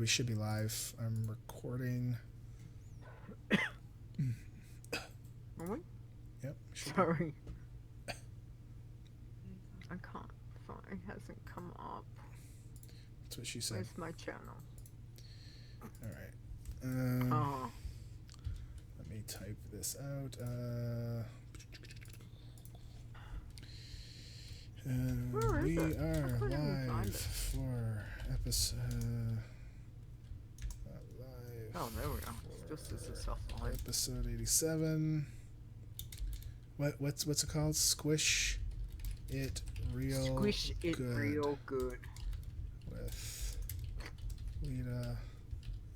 we should be live. I'm recording. Are we? Yep. Sorry. I can't find it. Hasn't come up. That's what she said. Where's my channel? All right. Oh. Let me type this out. Where We is it? I are couldn't even find live it. for episode. Live. Oh, there we go. It's just as a soft line. Episode 87. What's it called? Squish it real Squish it good real good. with Lita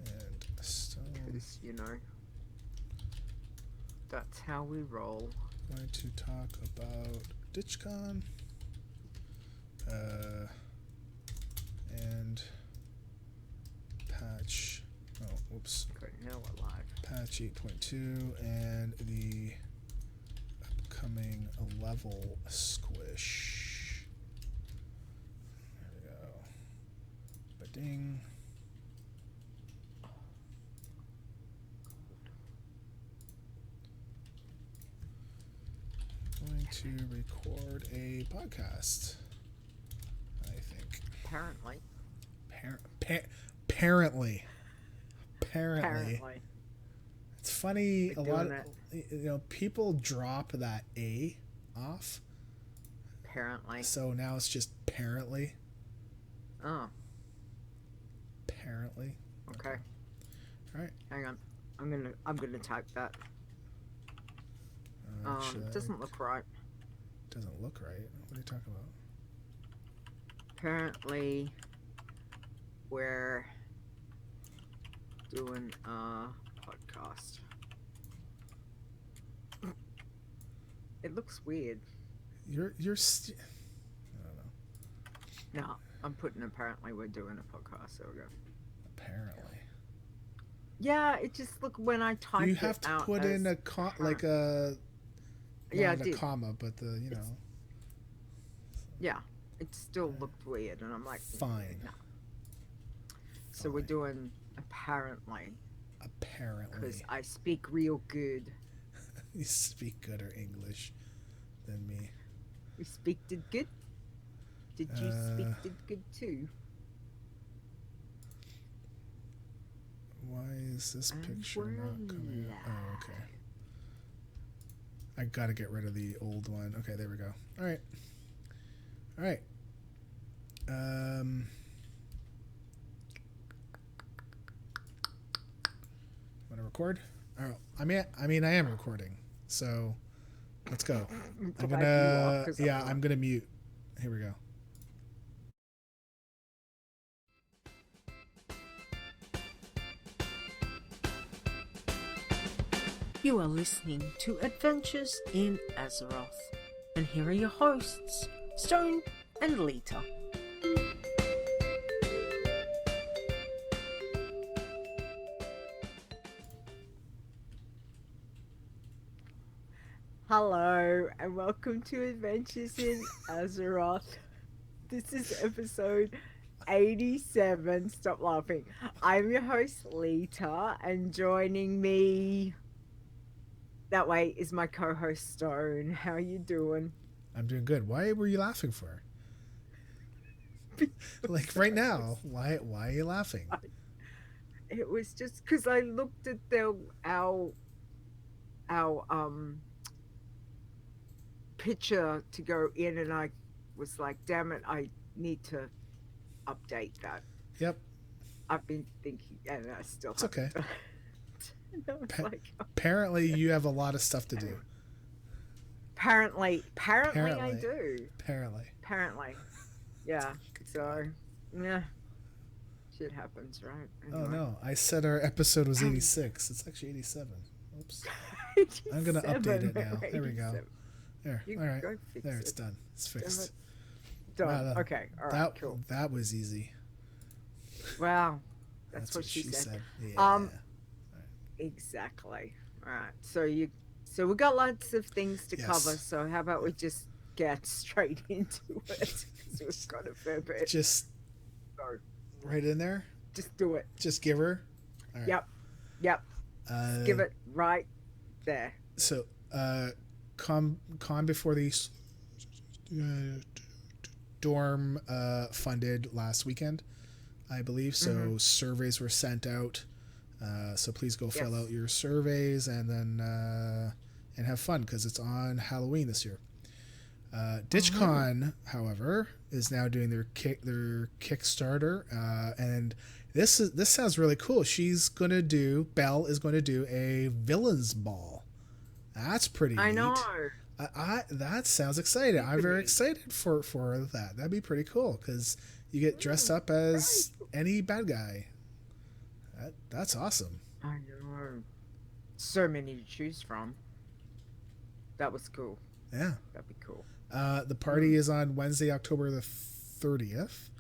and Stone. Because, you know, that's how we roll. Going to talk about DitchCon and patch. Oh, whoops. Okay, now we're live. Patch 8.2 and the upcoming level squish. There we go. Ba-ding. Going to record a podcast, I think. Apparently. Apparently. Apparently. It's funny, We're a lot doing of people drop that A off. Apparently. So now it's just apparently. Oh, Apparently. okay. All right. Hang on. I'm gonna type that. Actually, It doesn't look right. doesn't look right. What are you talking about? Apparently, we're doing a podcast. It looks weird. I don't know. No, I'm putting apparently we're doing a podcast. There we go. Apparently. Yeah, it just look when I typed You have it to out put in a like a yeah, not I a did. comma, but the Yeah, it still looked weird, and I'm like, fine. no. So we're Fine. doing apparently Apparently. because I speak real good. You speak gooder English than me. You speak did good. Did you speak did good too? Why is this And picture we're not coming up? Oh, live. okay. I gotta get rid of the old one. Okay, there we go. All right. All right. Want to record? Oh, I mean, I am recording. So, let's go. I'm Glad you are, gonna, 'cause yeah, not. I'm gonna mute. Here we go. You are listening to Adventures in Azeroth, and here are your hosts, Stone and Lita. Hello, and welcome to Adventures in Azeroth. This is episode 87. Stop laughing. I'm your host, Lita, and joining me that way is my co-host Stone. How you doing? I'm doing good. Why were you laughing for? Like right now, why are you laughing? It was just because I looked at our picture to go in, and I was like, "Damn it! I need to update that." Yep, I've been thinking, and I still it's haven't okay. done it. And I was like, Apparently, you have a lot of stuff to do. apparently I do. Apparently. Yeah. So, yeah, shit happens, right? Oh no, I said our episode was 86. It's actually 87. Oops. I'm gonna update it now. There we go. There. You All right. go fix There, it. it's done. It's fixed. Done. Wow, Okay. All right. Cool. That was easy. Wow. That's what she said. Yeah. Exactly. All right. So we got lots of things to Yes. cover. So how about we just get straight into it? Because we've got a fair bit. Just So, right in there. Just do it. Just give her. All right. Yep. Yep. Just give it right there. So, con before the dorm funded last weekend, I believe. So surveys were sent out. So please go fill out your surveys and then and have fun because it's on Halloween this year. DitchCon, however, is now doing their Kickstarter, and this sounds really cool. Belle is going to do a villains ball. That's pretty neat. I know. That sounds exciting. I'm very excited for that. That'd be pretty cool because you get dressed up as any bad guy. That's awesome. I know. So many to choose from. That was cool. Yeah. That'd be cool. The party is on Wednesday, October the 30th.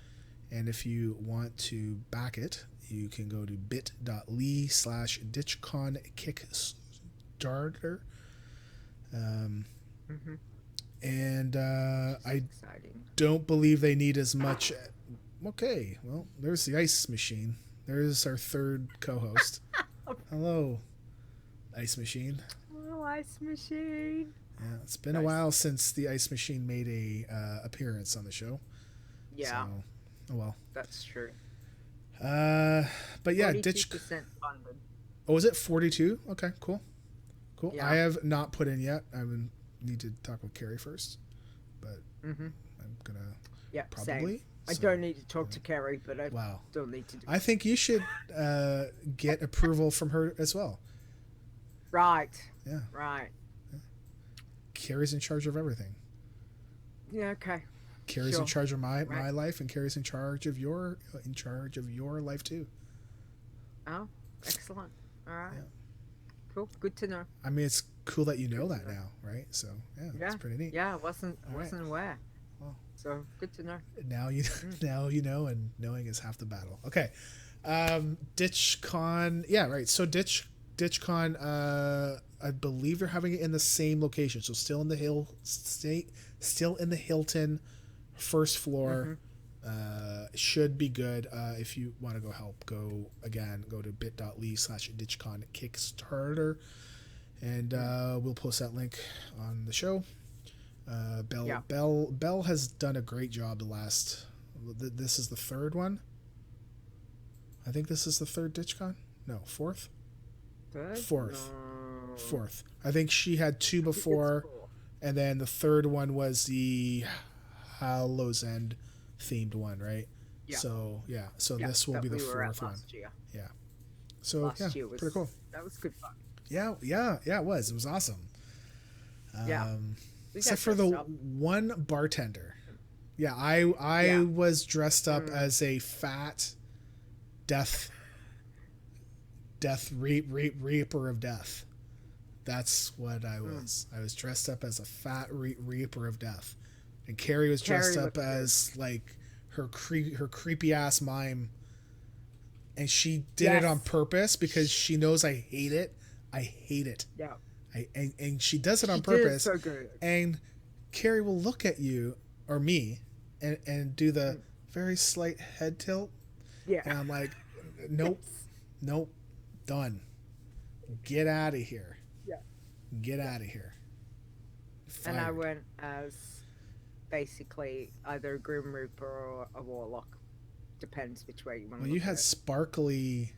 And if you want to back it, you can go to bit.ly/DitchConKickstarter. And I don't believe they need as much. Okay, well, there's the ice machine. There's our third co-host. Hello, ice machine. Hello, ice machine. Yeah, it's been a while since the ice machine made a appearance on the show. Yeah. So, oh well. That's true. But yeah, 42% funded. Oh, is it 42? Okay, cool. Yeah. I have not put in yet. I would need to talk with Carrie first, but I'm gonna probably. Same. I don't need to talk to Carrie, but I still need to do I think you should get approval from her as well. Right. Yeah. Right. Yeah. Carrie's in charge of everything. Yeah, okay. Carrie's in charge of my life, and Carrie's in charge of your life too. Oh, excellent. All right. Yeah. Cool. Good to know. I mean, it's cool that you know that now, right? So yeah, it's pretty neat. Yeah, I wasn't aware. Well, so good to know. Now you know, and knowing is half the battle. Okay, DitchCon. Yeah, right. So DitchCon. I believe they're having it in the same location. So still in the Hilton, first floor. Should be good. If you want to go help, go to bit.ly/DitchCon Kickstarter, and we'll post that link on the show. Belle has done a great job this is the third one. I think this is the third DitchCon. No, fourth. Fourth. I think she had two before, and then the third one was the Hallows End themed one, right? Yeah. So this will be the fourth one. Yeah. So last year was pretty cool. That was good fun. Yeah, it was. It was awesome. Yeah. Except for the one bartender. Yeah, I was dressed up as a fat death reaper of death. That's what I was. I was dressed up as a fat reaper of death. And Carrie was dressed up as like her creepy ass mime, and she did it on purpose because she knows I hate it. I hate it. Yeah. And she does it on purpose. So good. And Carrie will look at you or me, and do the very slight head tilt. Yeah. And I'm like, nope, done. Get out of here. Yeah. Get out of here. Fired. And I went as basically either a Grim Reaper or a Warlock. Depends which way you want to Well, you had sparkly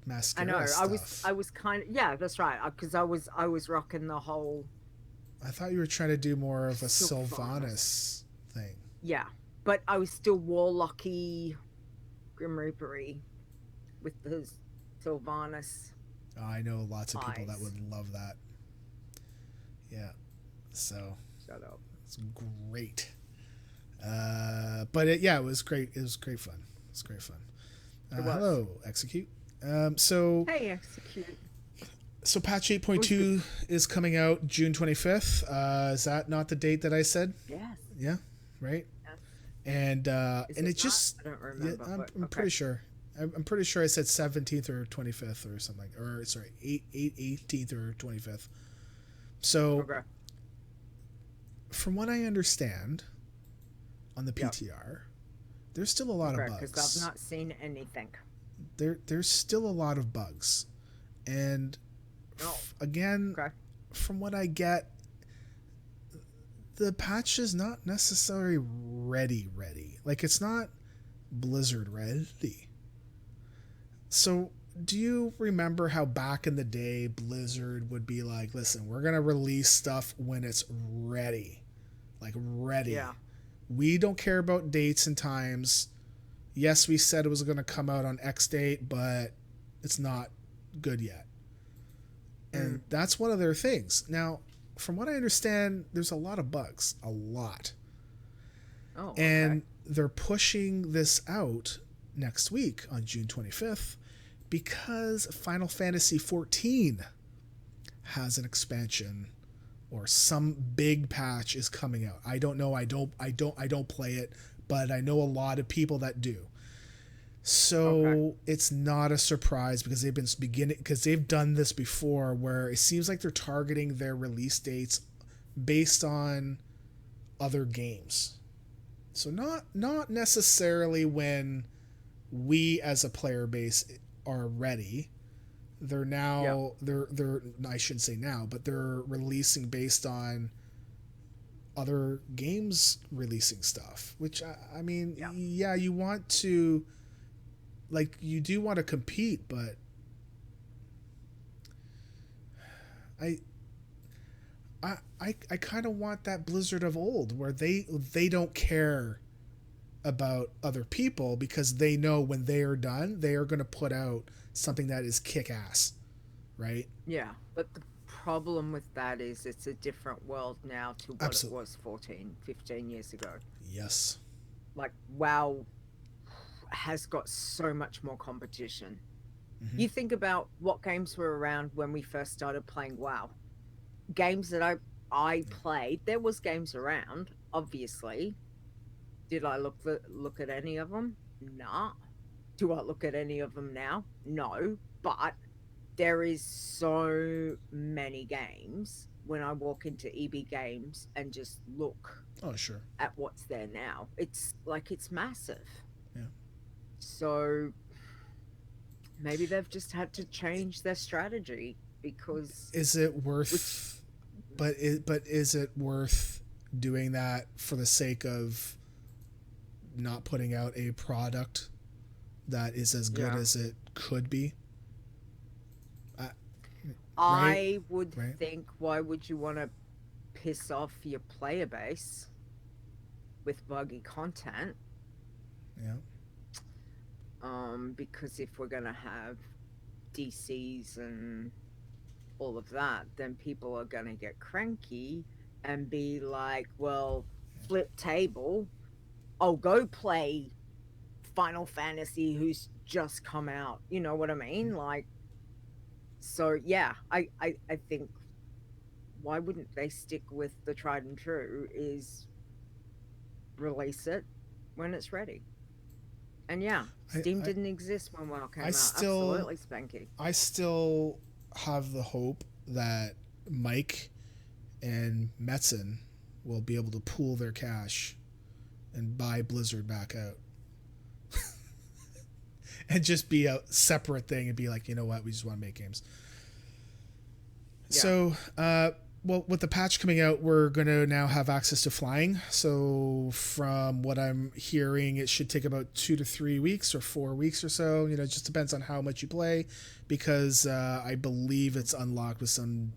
mascara. I know. Stuff. I was kind of that's right. Because I was rocking the whole. I thought you were trying to do more of a Sylvanas thing. Yeah, but I was still Warlocky, Grim Reaper-y with the Sylvanas. Oh, I know lots of people that would love that. Yeah. So. Shut up. It's great. But it was great. It was great fun. It's great fun. Hello, Execute. Hey, Execute. So patch 8.2 is coming out June 25th. Is that not the date that I said? Yes. Yeah. Right. Yes. And it just. I don't remember. Yeah, I'm pretty sure. I'm pretty sure I said 17th or 25th or something. Or sorry, 18th or 25th. So. Okay. From what I understand, on the PTR, there's still a lot of Okay, because I've bugs. not seen anything. There's still a lot of bugs, and Oh, again, okay. from what I get, the patch is not necessarily ready. Like, it's not Blizzard ready. So, do you remember how back in the day Blizzard would be like, listen, we're going to release stuff when it's ready? Like, ready. Yeah. We don't care about dates and times. Yes, we said it was going to come out on X date, but it's not good yet. And that's one of their things. Now, from what I understand, there's a lot of bugs. A lot. Oh, okay. And they're pushing this out next week on June 25th because Final Fantasy XIV has an expansion or some big patch is coming out. I don't know. I don't play it, but I know a lot of people that do. So it's not a surprise because they've done this before where it seems like they're targeting their release dates based on other games. So not necessarily when we as a player base are ready. They're now they're I shouldn't say now, but they're releasing based on other games releasing stuff, which I mean, yeah, you want to, like, you do want to compete, but I kind of want that Blizzard of old where they don't care about other people because they know when they are done, they are going to put out something that is kick-ass, right? Yeah, but the problem with that is it's a different world now to what Absolutely. it was 14, 15 years ago. Yes. Like, WoW has got so much more competition. Mm-hmm. You think about what games were around when we first started playing WoW. Games that I played, there was games around, obviously. Did I look at any of them? Nah. Do I look at any of them now? No. But there is so many games when I walk into EB Games and just look at what's there now. It's like it's massive. Yeah. So maybe they've just had to change their strategy because is it worth but is it worth doing that for the sake of not putting out a product that is as good as it could be? I would think, why would you want to piss off your player base with buggy content? Yeah. Because if we're gonna have DCs and all of that, then people are gonna get cranky and be like, well, flip table, I'll go play Final Fantasy who's just come out. You know what I mean? Like, so yeah, I think why wouldn't they stick with the tried and true is release it when it's ready. And yeah, Steam didn't exist when WoW came out. Absolutely, Spanky. I still have the hope that Mike and Metzen will be able to pool their cash and buy Blizzard back out. And just be a separate thing and be like, you know what, we just want to make games. Yeah. So, well, with the patch coming out, we're going to now have access to flying. So from what I'm hearing, it should take about 2 to 3 weeks or 4 weeks or so. You know, it just depends on how much you play, because I believe it's unlocked with a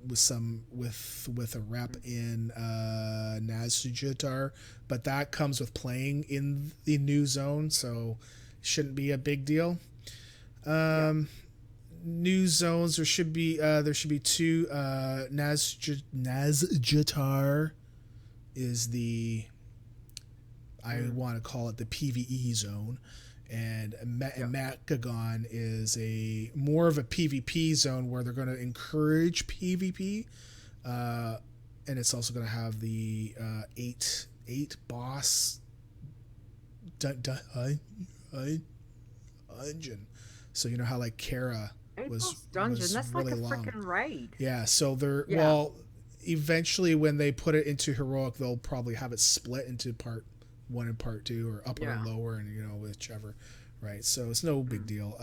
rep in Nazjutar, but that comes with playing in the new zone, so it shouldn't be a big deal. New zones, there should be 2. Nazjutar is the, I want to call it the PvE zone, and Makagon is a more of a PvP zone where they're going to encourage PvP, and it's also going to have the 8 boss dungeon. So you know how like Kara was dungeon. That's really like a freaking raid. Yeah, so well, eventually when they put it into heroic, they'll probably have it split into part 1 and part 2, or upper and lower, and whichever, right? So it's no big deal.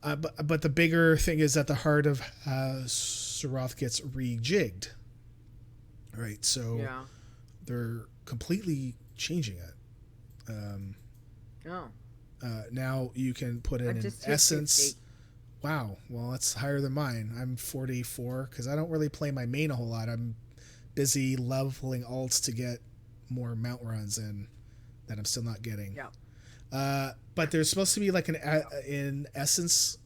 But the bigger thing is that the heart of Azeroth gets rejigged, right? So they're completely changing it. Now you can put in an essence. Wow, well, that's higher than mine. I'm 44 because I don't really play my main a whole lot. I'm busy leveling alts to get more mount runs in that I'm still not getting. But there's supposed to be like an essence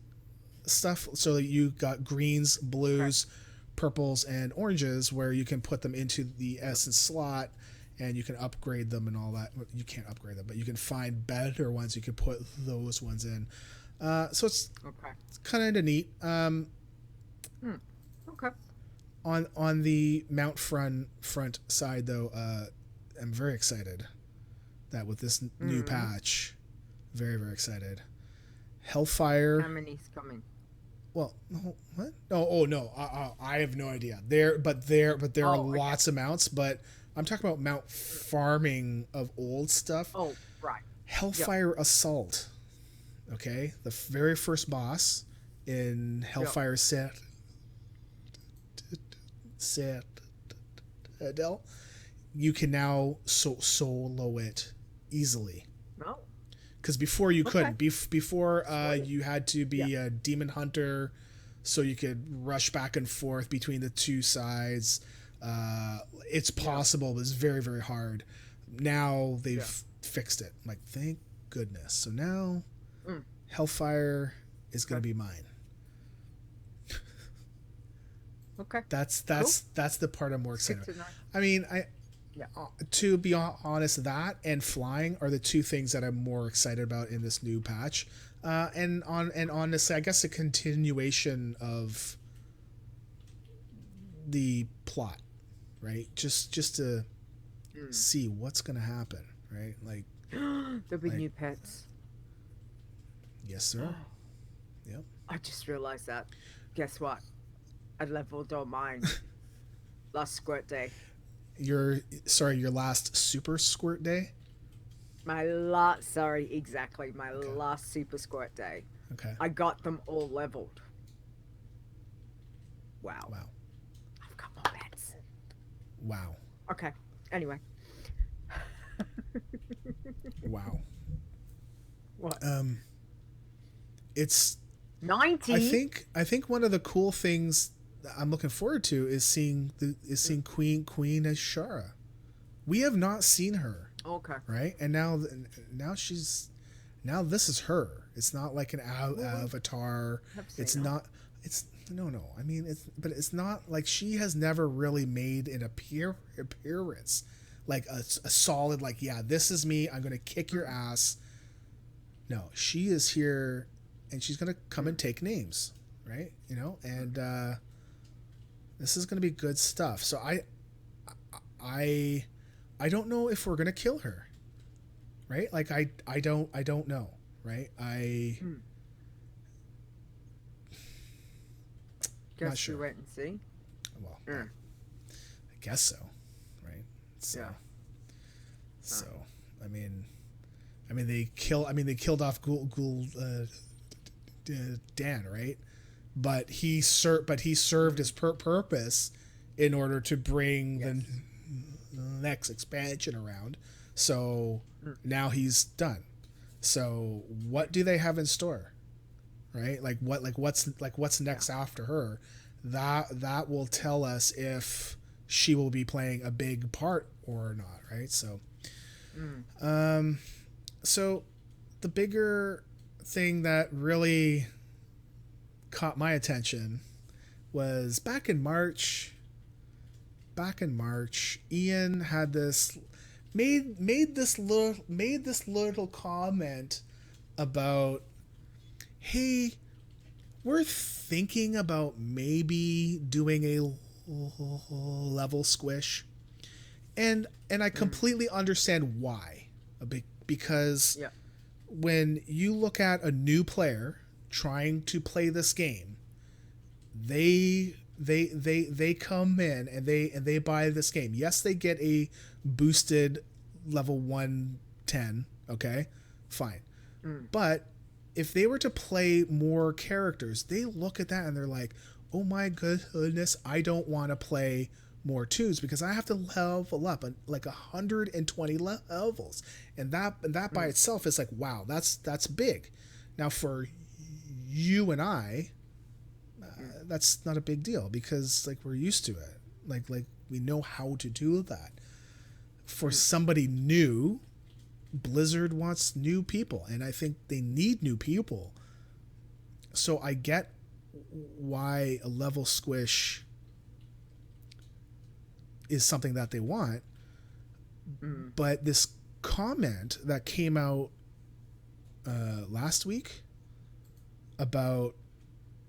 stuff, so that you got greens, blues, purples, and oranges, where you can put them into the essence slot, and you can upgrade them and all that. You can't upgrade them, but you can find better ones. You can put those ones in. So it's kind of neat. On the mount front side, though, I'm very excited that with this new patch, very, very excited. Hellfire. How many's coming? Well, no, what? No. I have no idea. There are lots of mounts, but I'm talking about mount farming of old stuff. Oh, right. Hellfire Assault. Okay, the very first boss in Hellfire Citadel, you can now solo it easily. No. Because before you couldn't. Before you had to be a demon hunter, so you could rush back and forth between the two sides. It's possible, but it's very, very hard. Now they've fixed it. I'm like, thank goodness. So now Hellfire is going to be mine. That's the part I'm more excited about. I mean, to be honest, that and flying are the two things that I'm more excited about in this new patch. And honestly, I guess a continuation of the plot, right? Just to see what's going to happen, right? Like there'll be new pets. Yes, sir. Yep. I just realized that. Guess what? I leveled on mine last squirt day. Your last super squirt day? My last super squirt day. Okay. I got them all leveled. Wow. I've got more pets. Wow. Okay. Anyway. Wow. What? It's 90. I think one of the cool things that I'm looking forward to is seeing Queen Ashara. We have not seen her. Okay. Right? And now this is her. It's not like an avatar. It's not. It's no. I mean, it's not like she has never really made an appearance, like a solid like, yeah, this is me. I'm gonna kick your ass. No, she is here, and she's gonna come and take names, right? And this is gonna be good stuff. So I don't know if we're gonna kill her, right? Like I don't know, right? Guess not sure. we wait and see. Well, I guess so, right? So, so I mean they killed off Ghoul Dan, right? But he served his purpose in order to bring the next expansion around. So now he's done. So what do they have in store? Right? What's next after her? That will tell us if she will be playing a big part or not, right? So so the bigger thing that really caught my attention was back in March, Ian had made this little comment about, hey, we're thinking about maybe doing a level squish, and I completely understand why, because when you look at a new player trying to play this game, they come in and they buy this game. Yes, they get a boosted level 110, okay? Fine. But if they were to play more characters, they look at that and they're like, oh my goodness, I don't want to play more 2s because I have to level up like 120 levels. And that by itself is like, wow, that's big. Now for you and I, that's not a big deal because like we're used to it. Like we know how to do that. For somebody new, Blizzard wants new people, and I think they need new people. So I get why a level squish is something that they want. But this comment that came out last week about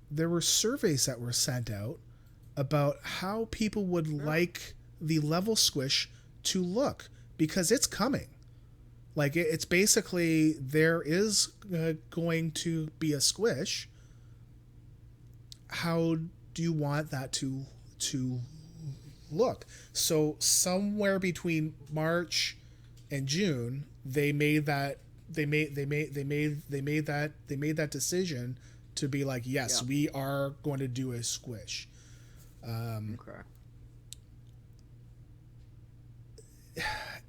there were surveys that were sent out about how people would like the level squish to look because it's coming. Like it's basically there is going to be a squish. How do you want that to look? So somewhere between March and June, they made that decision to be like, yes, we are going to do a squish. Okay.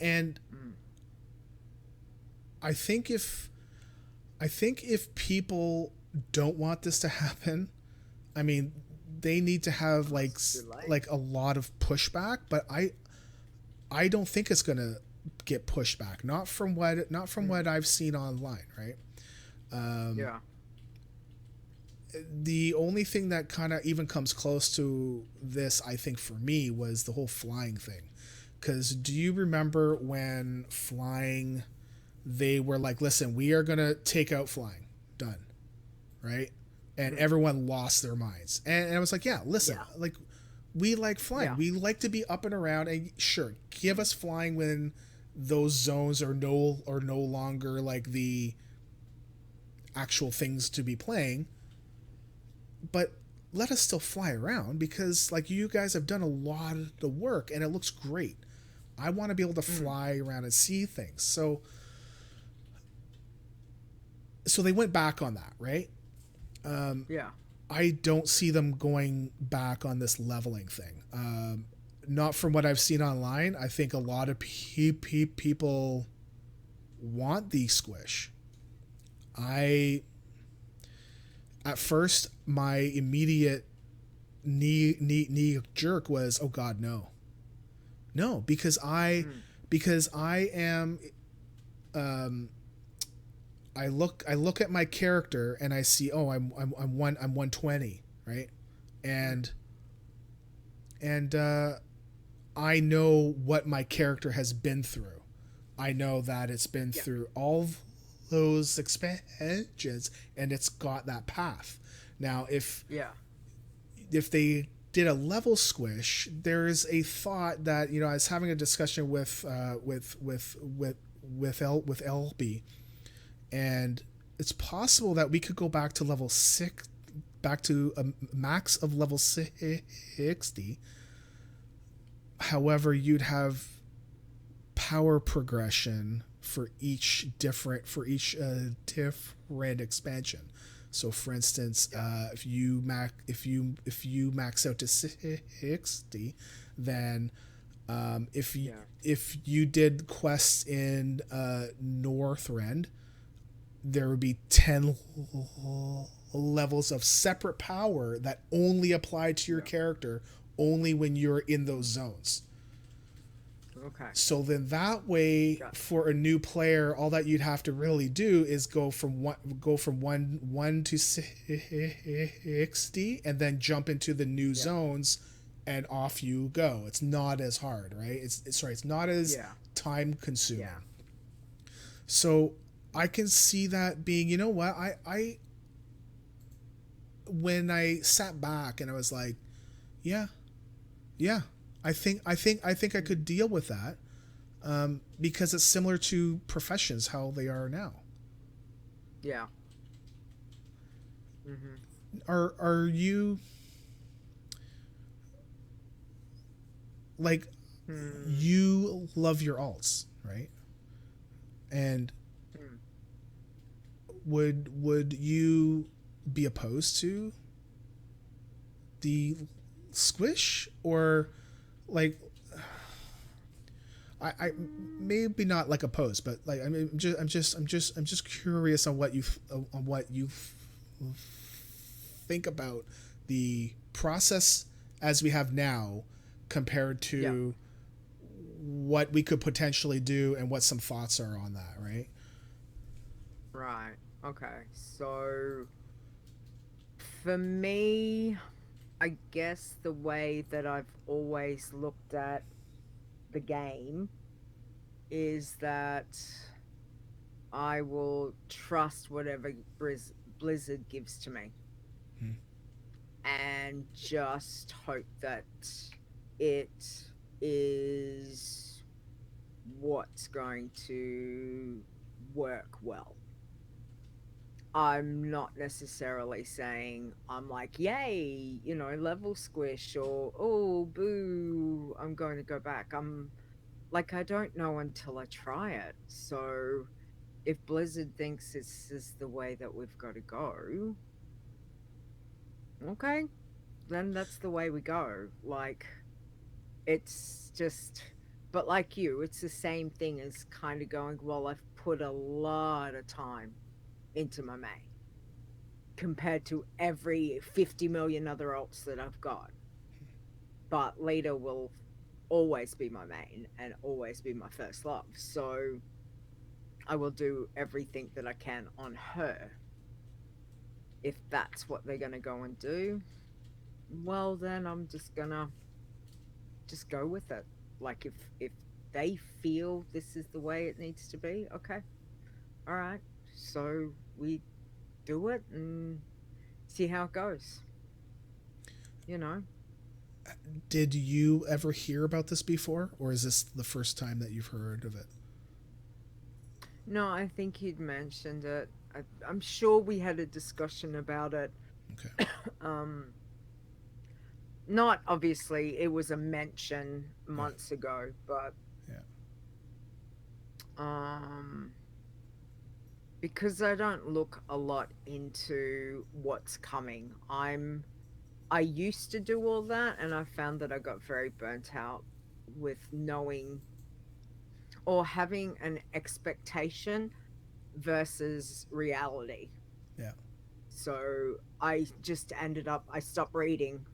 And I think if people don't want this to happen, I mean, they need to have like a lot of pushback, but I don't think it's going to get pushed back. Not from what I've seen online, right? The only thing that kind of even comes close to this, I think, for me, was the whole flying thing. Because do you remember when flying, they were like, listen, we are going to take out flying. Done. Right? And everyone lost their minds. And I was like, yeah, listen, like, we like flying. We like to be up and around. And sure, give us flying when those zones are no longer like the actual things to be playing. But let us still fly around because like you guys have done a lot of the work and it looks great. I want to be able to fly around and see things. So they went back on that, right? I don't see them going back on this leveling thing. Not from what I've seen online. I think a lot of people want the squish. At first, my immediate knee jerk was, oh God, no, because I am, I look at my character and I see, oh, I'm 120, right, and I know what my character has been through. I know that it's been through all those expansions and it's got that path. Now if they did a level squish, there's a thought that, you know, I was having a discussion with LB, and it's possible that we could go back to level 6, back to a max of level 60. However, you'd have power progression for each different expansion. So for instance, if you max out to 60, then if you did quests in Northrend, there would be 10 levels of separate power that only apply to your character only when you're in those zones. Okay. So then that way, for a new player, all that you'd have to really do is go from one to 60, and then jump into the new zones, and off you go. It's not as hard, right? It's not as time consuming. Yeah. So I can see that being, you know what, I when I sat back and I was like, yeah. I think I could deal with that, because it's similar to professions, how they are now. Yeah. Are you like you love your alts, right? And Hmm. would you be opposed to the Squish, or like I maybe not like opposed, but like I mean, I'm just curious on what you think about the process as we have now compared Yeah. to what we could potentially do and what some thoughts are on that, right? Right. Okay. So for me, I guess the way that I've always looked at the game is that I will trust whatever Blizzard gives to me Hmm. and just hope that it is what's going to work well. I'm not necessarily saying I'm like, yay, level squish or oh, boo, I'm going to go back. I'm like, I don't know until I try it. So if Blizzard thinks this is the way that we've got to go, okay, then that's the way we go. Like, it's just, but like you, it's the same thing as kind of going, well, I've put a lot of time into my main compared to every 50 million other alts that I've got. But Lita will always be my main and always be my first love. So I will do everything that I can on her. If that's what they're going to go and do, well, then I'm just going to just go with it. Like if they feel this is the way it needs to be, okay. All right. So we do it and see how it goes. You know. Did you ever hear about this before, or is this the first time that you've heard of it? No, I think he'd mentioned it. I'm sure we had a discussion about it. Okay. Um, not obviously, it was a mention Yeah. months ago, but Yeah. um, because I don't look a lot into what's coming. I used to do all that, and I found that I got very burnt out with knowing or having an expectation versus reality. Yeah. So I just ended up, I stopped reading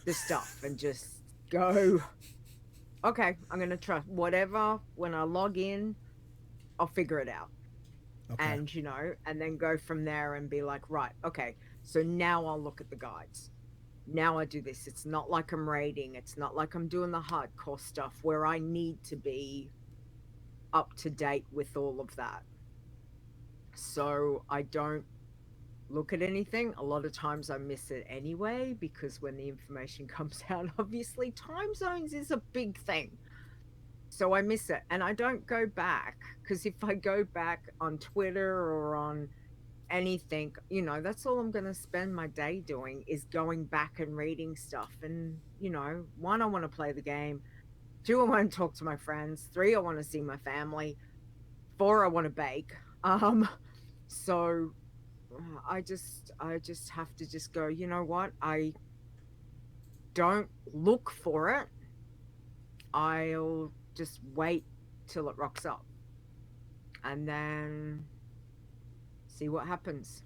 the stuff and just go, okay, I'm going to trust whatever. When I log in, I'll figure it out. Okay. And, and then go from there and be like, right, okay, so now I'll look at the guides. Now I do this. It's not like I'm raiding. It's not like I'm doing the hardcore stuff where I need to be up to date with all of that. So I don't look at anything. A lot of times I miss it anyway because when the information comes out, obviously time zones is a big thing. So I miss it and I don't go back because if I go back on Twitter or on anything, that's all I'm going to spend my day doing is going back and reading stuff. And, one, I want to play the game. Two, I want to talk to my friends. Three, I want to see my family. Four, I want to bake. So I just have to just go, you know what? I don't look for it. I'll just wait till it rocks up and then see what happens.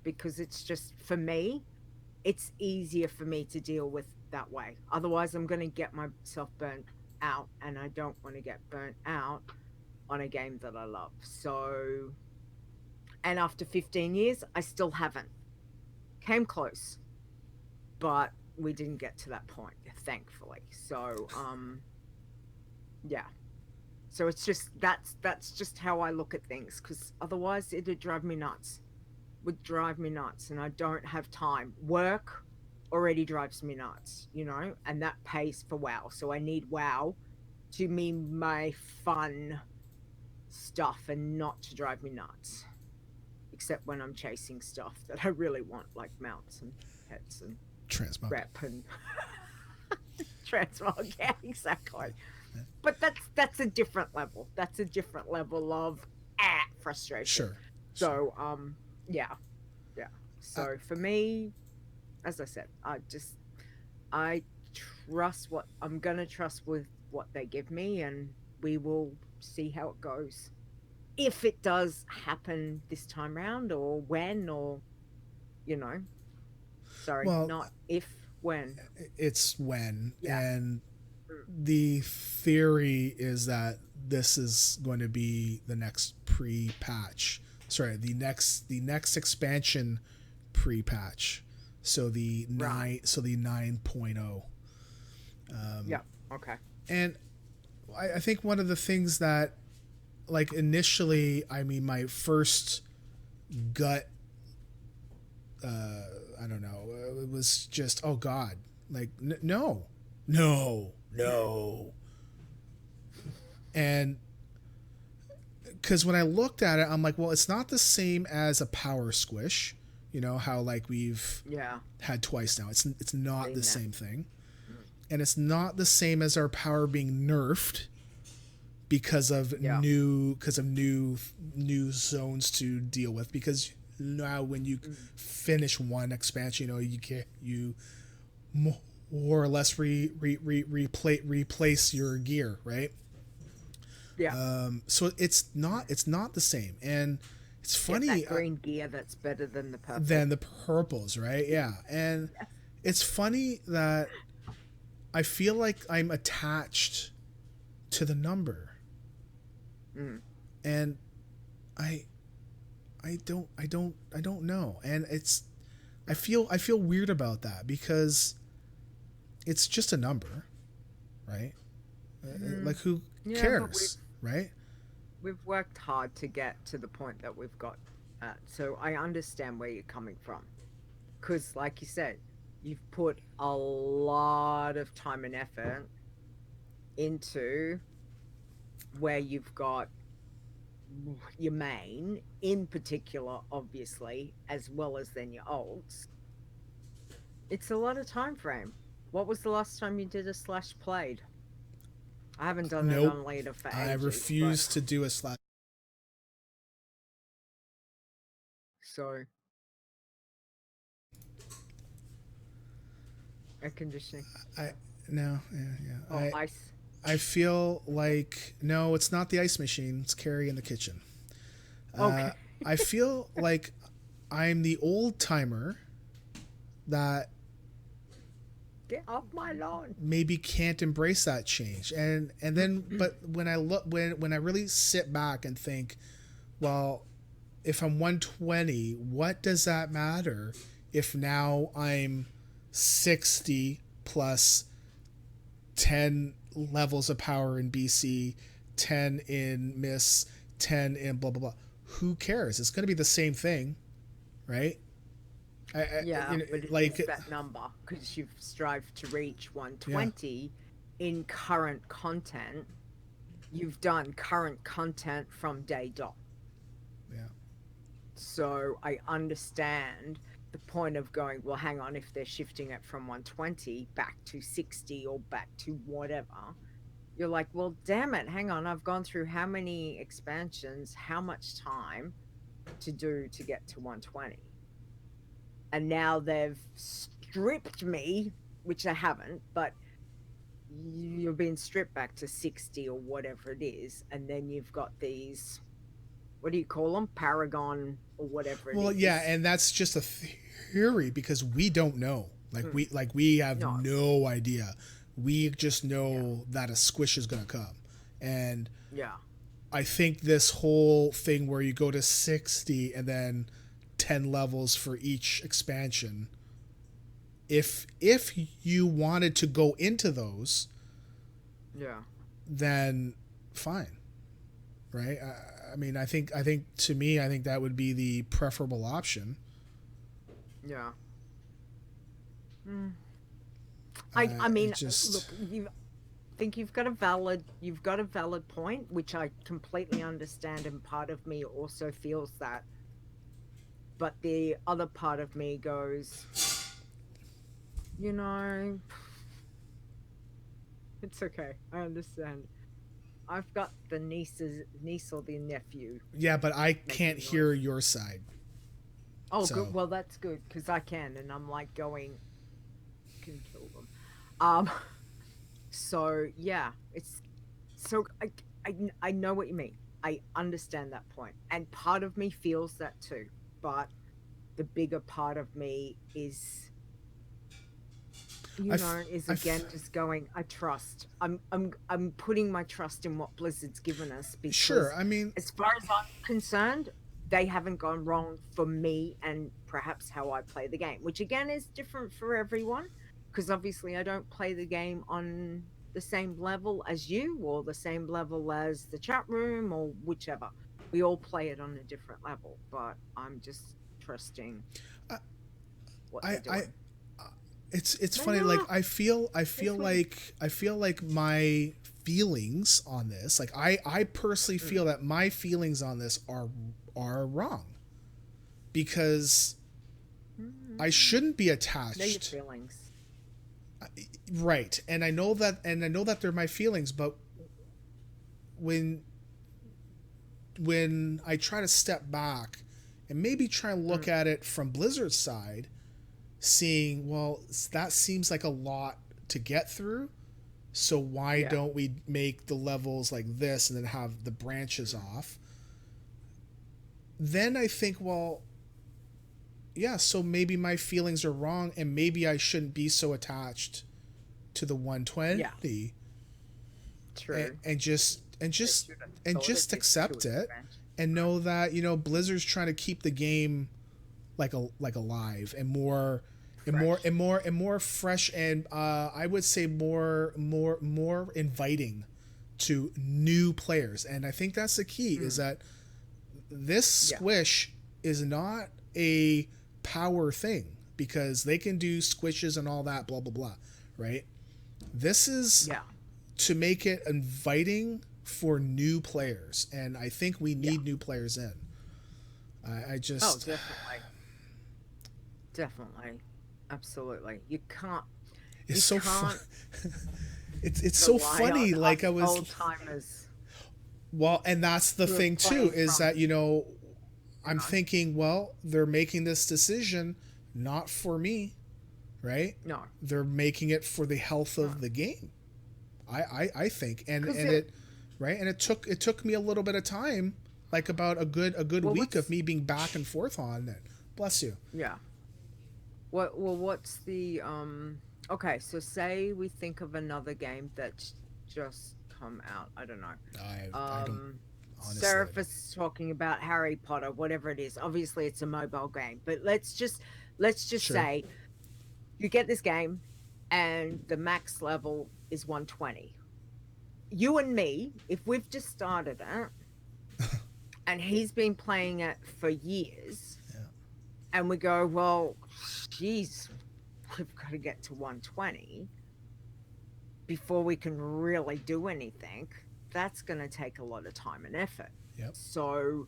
Because it's just for me, it's easier for me to deal with that way. Otherwise, I'm going to get myself burnt out, and I don't want to get burnt out on a game that I love. So, and after 15 years, I still haven't. Came close, but we didn't get to that point, thankfully. So, yeah. So it's just that's just how I look at things because otherwise it'd drive me nuts. Would drive me nuts, and I don't have time. Work already drives me nuts, and that pays for WoW. So I need WoW to be my fun stuff and not to drive me nuts. Except when I'm chasing stuff that I really want, like mounts and pets and Transmog. rep and transmog. Yeah, exactly. but that's a different level. That's a different level of frustration. Sure, sure. So yeah, yeah. Uh, So for me, as I said, I trust what I'm gonna trust with what they give me, and we will see how it goes. If it does happen this time round, or when, or you know, sorry, well, not if, when. it's when, Yeah. and Mm. the theory is that this is going to be the next pre-patch. Sorry, the next expansion pre-patch. So Right. the 9.0. Yeah. Okay. And I think one of the things that, like, initially, I mean, my first gut, I don't know, it was just, oh God, like, no, no, no. And because when I looked at it, I'm like, well, it's not the same as a power squish. You know how, like, we've Yeah. had twice now. It's not the Seen that. same thing, Mm. and it's not the same as our power being nerfed because of Yeah. new zones to deal with. Because now when you Mm. finish one expansion, you more or less replace your gear, right? Yeah. So it's not the same, and it's Get funny, that green gear that's better than the purple. than the purples, right? Yeah, and Yes. it's funny that I feel like I'm attached to the number, Mm. and I I don't know, and I feel weird about that because it's just a number, right? Mm. Like, who Yeah, but cares, right? we've worked hard to get to the point that we've got at. So I understand where you're coming from. Because, like you said, you've put a lot of time and effort into where you've got your main, in particular, obviously, as well as then your alts. It's a lot of time frame. What was the last time you did a slash played? I haven't done it Nope. on later for I ages, but refuse to do a slash. so air conditioning. I no, yeah, yeah. Oh, I ice. I feel like, no, it's not the ice machine. It's Carrie in the kitchen. Uh, Okay. I feel like I'm the old timer that Get off my lawn. maybe can't embrace that change, and then, but when I look, when I really sit back and think, well, if I'm 120, what does that matter if now I'm 60 plus 10 levels of power in BC, 10 in Miss, 10 in blah blah blah. Who cares? It's going to be the same thing, right? Yeah, but it is Like, that number because you've strived to reach yeah, 120 in current content. You've done current content from day dot. yeah. So I understand the point of going, well, hang on, if they're shifting it from 120 back to 60 or back to whatever, you're like, well, damn it, hang on, I've gone through how many expansions, how much time to do to get to 120? And now they've stripped me, which they haven't, but you're being stripped back to 60 or whatever it is. And then you've got these, what do you call them? Paragon or whatever it Well, yeah, is. and that's just a theory because we don't know. Like, Mm, we have no, no idea. We just yeah, know that a squish is going to come, and yeah, I think this whole thing where you go to 60 and then 10 levels for each expansion, if you wanted to go into those, yeah, then fine, right? I mean, I think to me, I think that would be the preferable option. yeah. Mm. I It mean, just, look, you think you've got a valid point, which I completely understand, and part of me also feels that, but the other part of me goes, you know, it's okay. I understand. I've got the niece or the nephew Yeah, but I can't making hear noise. your side. Oh, good. So Well, that's good because I can, and I'm like going can kill them. Um. So yeah, it's so I know what you mean. I understand that point, and part of me feels that too. But the bigger part of me is I, f- is I f- again just going I trust. I'm putting my trust in what Blizzard's given us sure. because I mean, as far as I'm concerned, they haven't gone wrong for me and perhaps how I play the game, which again is different for everyone because obviously I don't play the game on the same level as you or the same level as the chat room or whichever. We all play it on a different level, but I'm just trusting I, what they're I, doing. it's But funny. Like no, this week. I feel like my feelings on this. Like I personally Mm. feel that my feelings on this are wrong because I Mm. shouldn't be Know your attached. feelings. Right, and I know that they're my feelings, but when I try to step back and maybe try and look Mm. at it from Blizzard's side, seeing, well, that seems like a lot to get through. So why Yeah. don't we make the levels like this and then have the branches Mm. off? Then I think, well, yeah, so maybe my feelings are wrong and maybe I shouldn't be so attached to the Yeah. 120 and, True. and just and They just should have and thought of just this to accept it expansion. and know that, Blizzard's trying to keep the game like alive and more Fresh. and more fresh and I would say more inviting to new players. And I think that's the key is Mm. that this Yeah. Squish is not a power thing because they can do squishes and all that blah blah blah, right? This is Yeah. to make it inviting for new players, and I think we Yeah. need new players in. I Oh, just definitely. Definitely. Absolutely. it's You so fun. can't It's so rely funny. on Like I us was, old timers well, and that's the who are thing too playing is from, that I'm thinking, well, they're making this decision not for me, right? no. They're making it for the health No. of the game. I think, Because and it it right, and it took me a little bit of time, like about a good well week of what's me being back and forth on it. Bless you. yeah. What's the okay, so say we think of another game that's just come out. I don't know. I don't honestly. I Seraph don't. is talking about Harry Potter, whatever it is. Obviously it's a mobile game, but let's just Sure. say you get this game and the max level is 120. You and me, if we've just started it and he's been playing it for years, Yeah. and we go, well, geez, we've got to get to 120 before we can really do anything. That's going to take a lot of time and effort. Yep. So,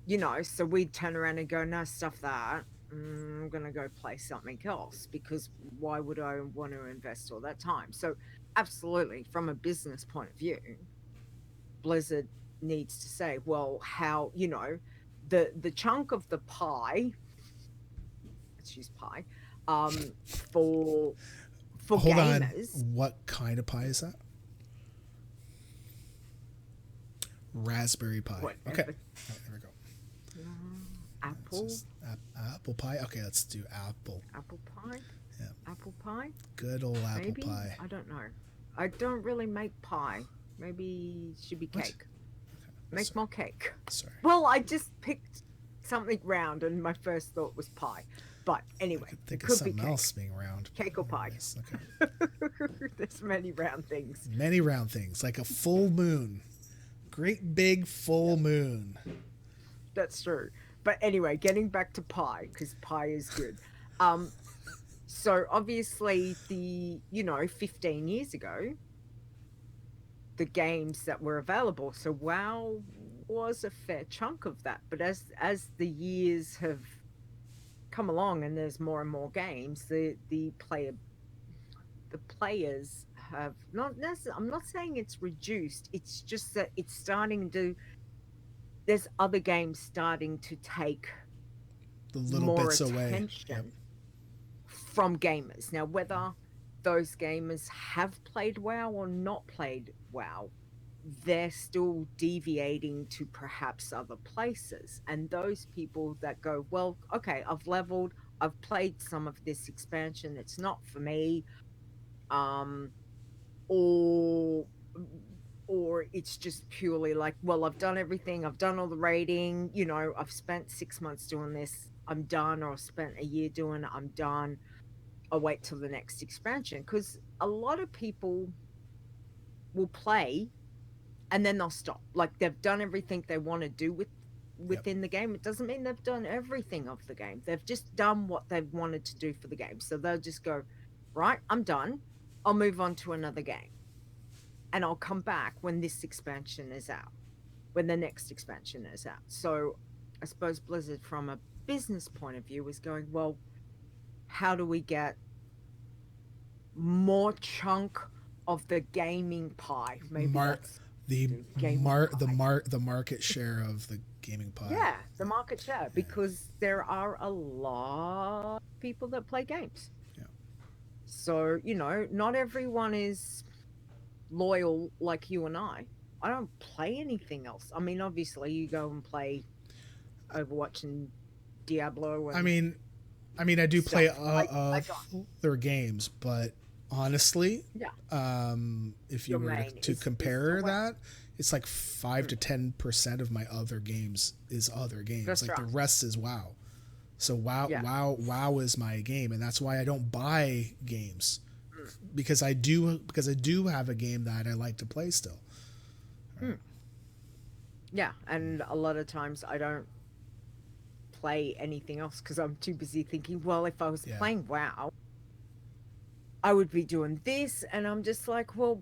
Yeah. so we'd turn around and go, no, stuff that. I'm going to go play something else because why would I want to invest all that time? So, absolutely, from a business point of view, Blizzard needs to say, well, how, the chunk of the pie, let's use pie, for Hold on. gamers, What kind of pie is that? Raspberry pie. Okay. whatever. There we go. It's Apple, just apple pie. Okay, let's do apple. apple pie, Yeah. apple pie, Good old apple maybe. pie. I don't know. I don't really make pie. Maybe it should be What? cake. Make Sorry. more cake. Sorry. Well, I just picked something round, and my first thought was pie. But I anyway, could it think of could be something cake. else being round. Cake or pie. Anyways, okay. There's many round things. Many round things, like a full moon. Great big full moon. That's true. But anyway, getting back to pie, because pie is good. So obviously 15 years ago, the games that were available. So WoW was a fair chunk of that. But as the years have come along and there's more and more games, the players have not necessarily, I'm not saying it's reduced, it's just that it's starting to, there's other games starting to take The little more bits away. Yep. attention from gamers. Now, whether those gamers have played WoW or not played WoW, they're still deviating to perhaps other places. And those people that go, well, okay, I've leveled, I've played some of this expansion, it's not for me, um, or it's just purely like, well, I've done everything, I've done all the raiding, I've spent 6 months doing this, I'm done, or I've spent a year doing it, I'm done. I'll wait till the next expansion, because a lot of people will play and then they'll stop. Like, they've done everything they want to do Yep. within the game. It doesn't mean they've done everything of the game. They've just done what they've wanted to do for the game. So they'll just go, right, I'm done. I'll move on to another game. And I'll come back when this expansion is out, when the next expansion is out. So I suppose Blizzard, from a business point of view, is going, well, how do we get more chunk of the gaming pie? Maybe that's the market share of the gaming pie. Yeah, the market share, because there are a lot of people that play games. Yeah. So, not everyone is loyal like you and I. I don't play anything else. I mean, obviously you go and play Overwatch and Diablo and I do play other games, but honestly, if you were to compare that, it's like 5 to 10% of my other games is other games. That's like right. The rest is WoW. So WoW is my game, and that's why I don't buy games, because I do have a game that I like to play still. Right. Yeah, and a lot of times I don't play anything else because I'm too busy thinking, well, if I was playing WoW, I would be doing this, and I'm just like, well,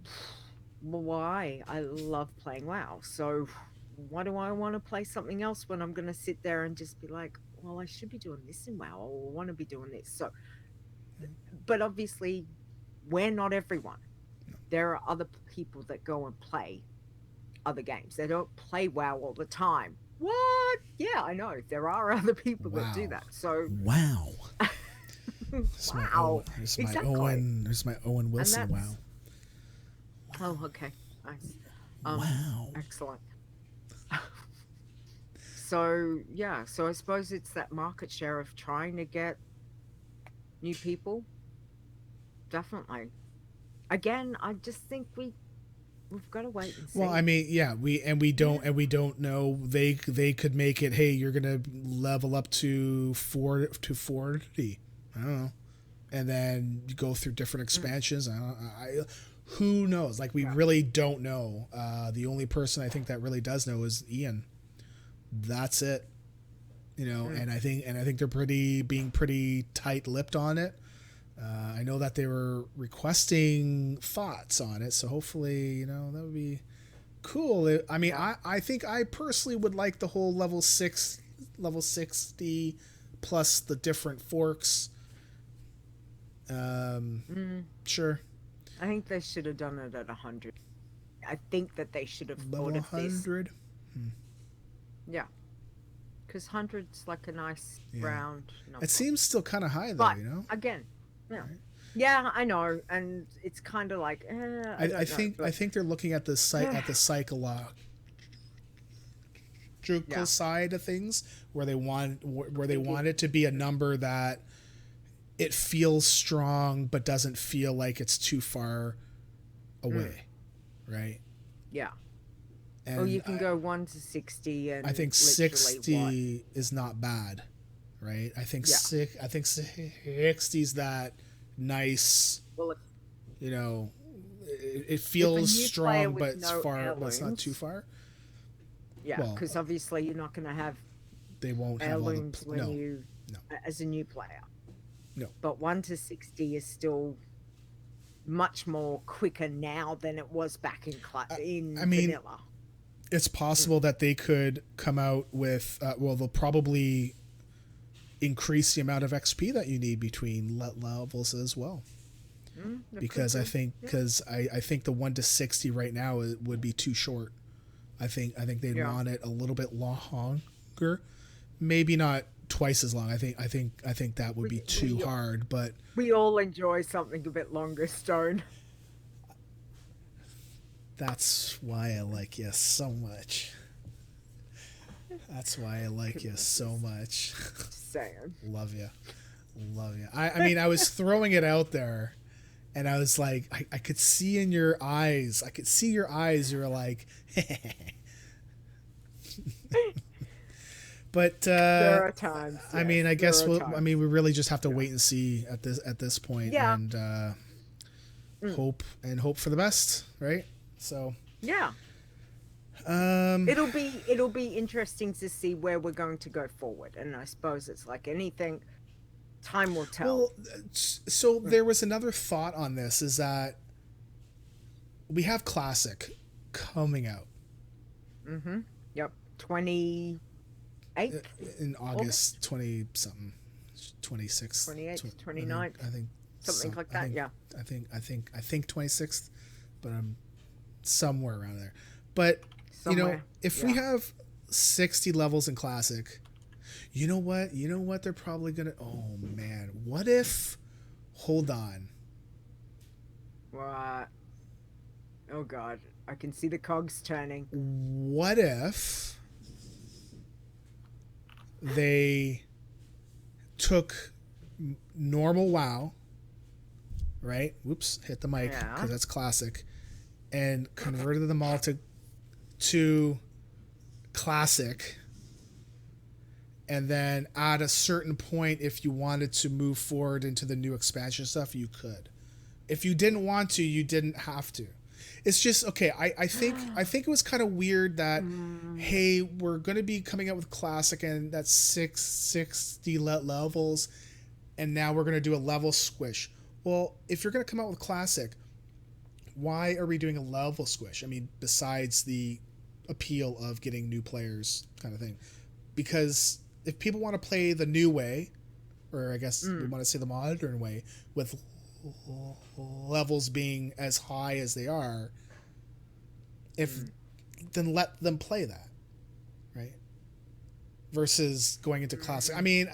why? I love playing WoW, so why do I want to play something else when I'm going to sit there and just be like, well, I should be doing this in WoW, or I want to be doing this. So, but obviously, we're not everyone. There are other people that go and play other games. They don't play WoW all the time. What? Yeah, I know. There are other people that do that. So wow. Wow. There's my Owen Wilson. Wow. Oh, okay. Nice. Wow. Excellent. So I suppose it's that market share of trying to get new people. Definitely. Again, I just think we've got to wait and see. Well, we don't know. They could make it, hey, you're gonna level up to 40. I don't know, and then you go through different expansions. Who knows? Like, we really don't know. The only person I think that really does know is Ian. That's it. And I think they're being pretty tight-lipped on it. I know that they were requesting thoughts on it, so hopefully, that would be cool. I think I personally would like the whole level 60 plus the different forks. Sure. I think they should have done it at 100. I think that they should have level thought of 100. Yeah, because 100's like a nice round number. It seems still kind of high, though. But again, right. Yeah, I know, and it's kind of like I think they're looking at the psychological side of things, where they want it to be a number that it feels strong but doesn't feel like it's too far away, right? Yeah. And you can go 1 to 60, and I think 60 is not bad, right? I think 60's that nice. Well, it feels strong, but it's far. But it's not too far. Yeah, because obviously you're not going to have. They won't have heirlooms when as a new player. No. But 1 to 60 is still much more quicker now than it was back in vanilla. It's possible that they could come out with, they'll probably increase the amount of XP that you need between levels as well. because I think I think the 1 to 60 right now would be too short. I think they'd want it a little bit longer, maybe not twice as long. I think that would be too hard. But we all enjoy something a bit longer, Stone. That's why I like you so much. That's why I like you so much. Saying. Love you. I mean, I was throwing it out there, and I was like, I could see in your eyes. I could see your eyes. You were like, but there are times. I mean, I guess we really just have to wait and see at this point, and hope for the best, right? So yeah. It'll be interesting to see where we're going to go forward, and I suppose it's like anything, time will tell. Well, so there was another thought on this, is that we have Classic coming out. Yep. 28th in August 20 something, 26th, 28th, 29th. I think something like that. I think 26th, but I'm somewhere around there. But if we have 60 levels in Classic, you know what they're probably gonna. Oh man, what if? Hold on. What? Oh god, I can see the cogs turning. What if they took normal WoW, right? Whoops, hit the mic because that's Classic, and converted them all to Classic, and then at a certain point, if you wanted to move forward into the new expansion stuff, you could. If you didn't want to, you didn't have to. It's just okay. I think it was kind of weird that hey, we're going to be coming out with Classic, and that's 60 levels, and now we're going to do a level squish. Well, if you're going to come out with Classic, why are we doing a level squish? I mean, besides the appeal of getting new players kind of thing. Because if people want to play the new way, or I guess we want to say the modern way, with levels being as high as they are, then let them play that, right? Versus going into Classic. I mean,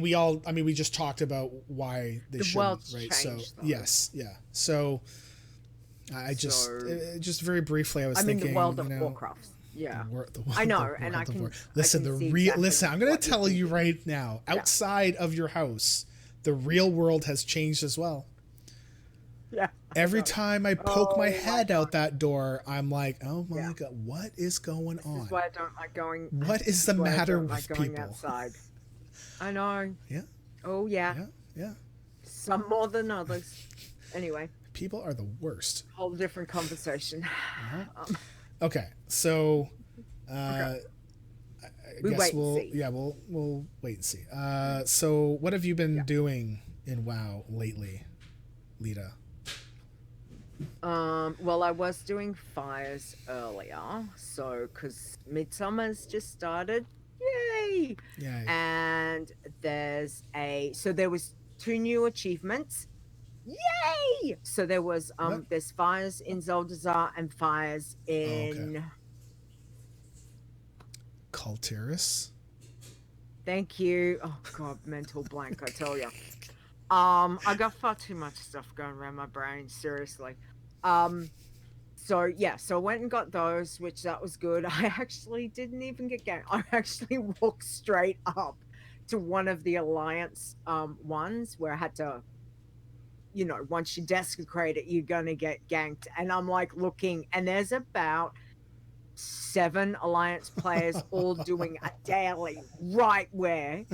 we just talked about why they shouldn't, right? So yes, yeah. So I just very briefly, I was thinking, the world of Warcraft. Yeah, I know, and I can listen. I'm going to tell you right now. Outside of your house, the real world has changed as well. Yeah. Every time I poke my head out that door, I'm like, oh my god, what is going on? This is why I don't like going. What is the matter with people? Outside. I know. Yeah. Oh yeah. Yeah. Some more than others. Anyway. People are the worst. Whole different conversation. Okay, so I guess we'll wait and see. So what have you been doing in WoW lately, Lita? Well, I was doing fires earlier, so because Midsummer's just started, yay! And there was 2 new achievements. Yay! So there was there's fires in Zoldazar and fires in Kultiris. Thank you. Oh god, mental blank, I tell you. I got far too much stuff going around my brain, seriously. So I went and got those, which that was good. I actually didn't even get ganked. I actually walked straight up to one of the Alliance ones where I had to, once you desecrate it, you're gonna get ganked. And I'm like looking, and there's about 7 Alliance players all doing a daily right where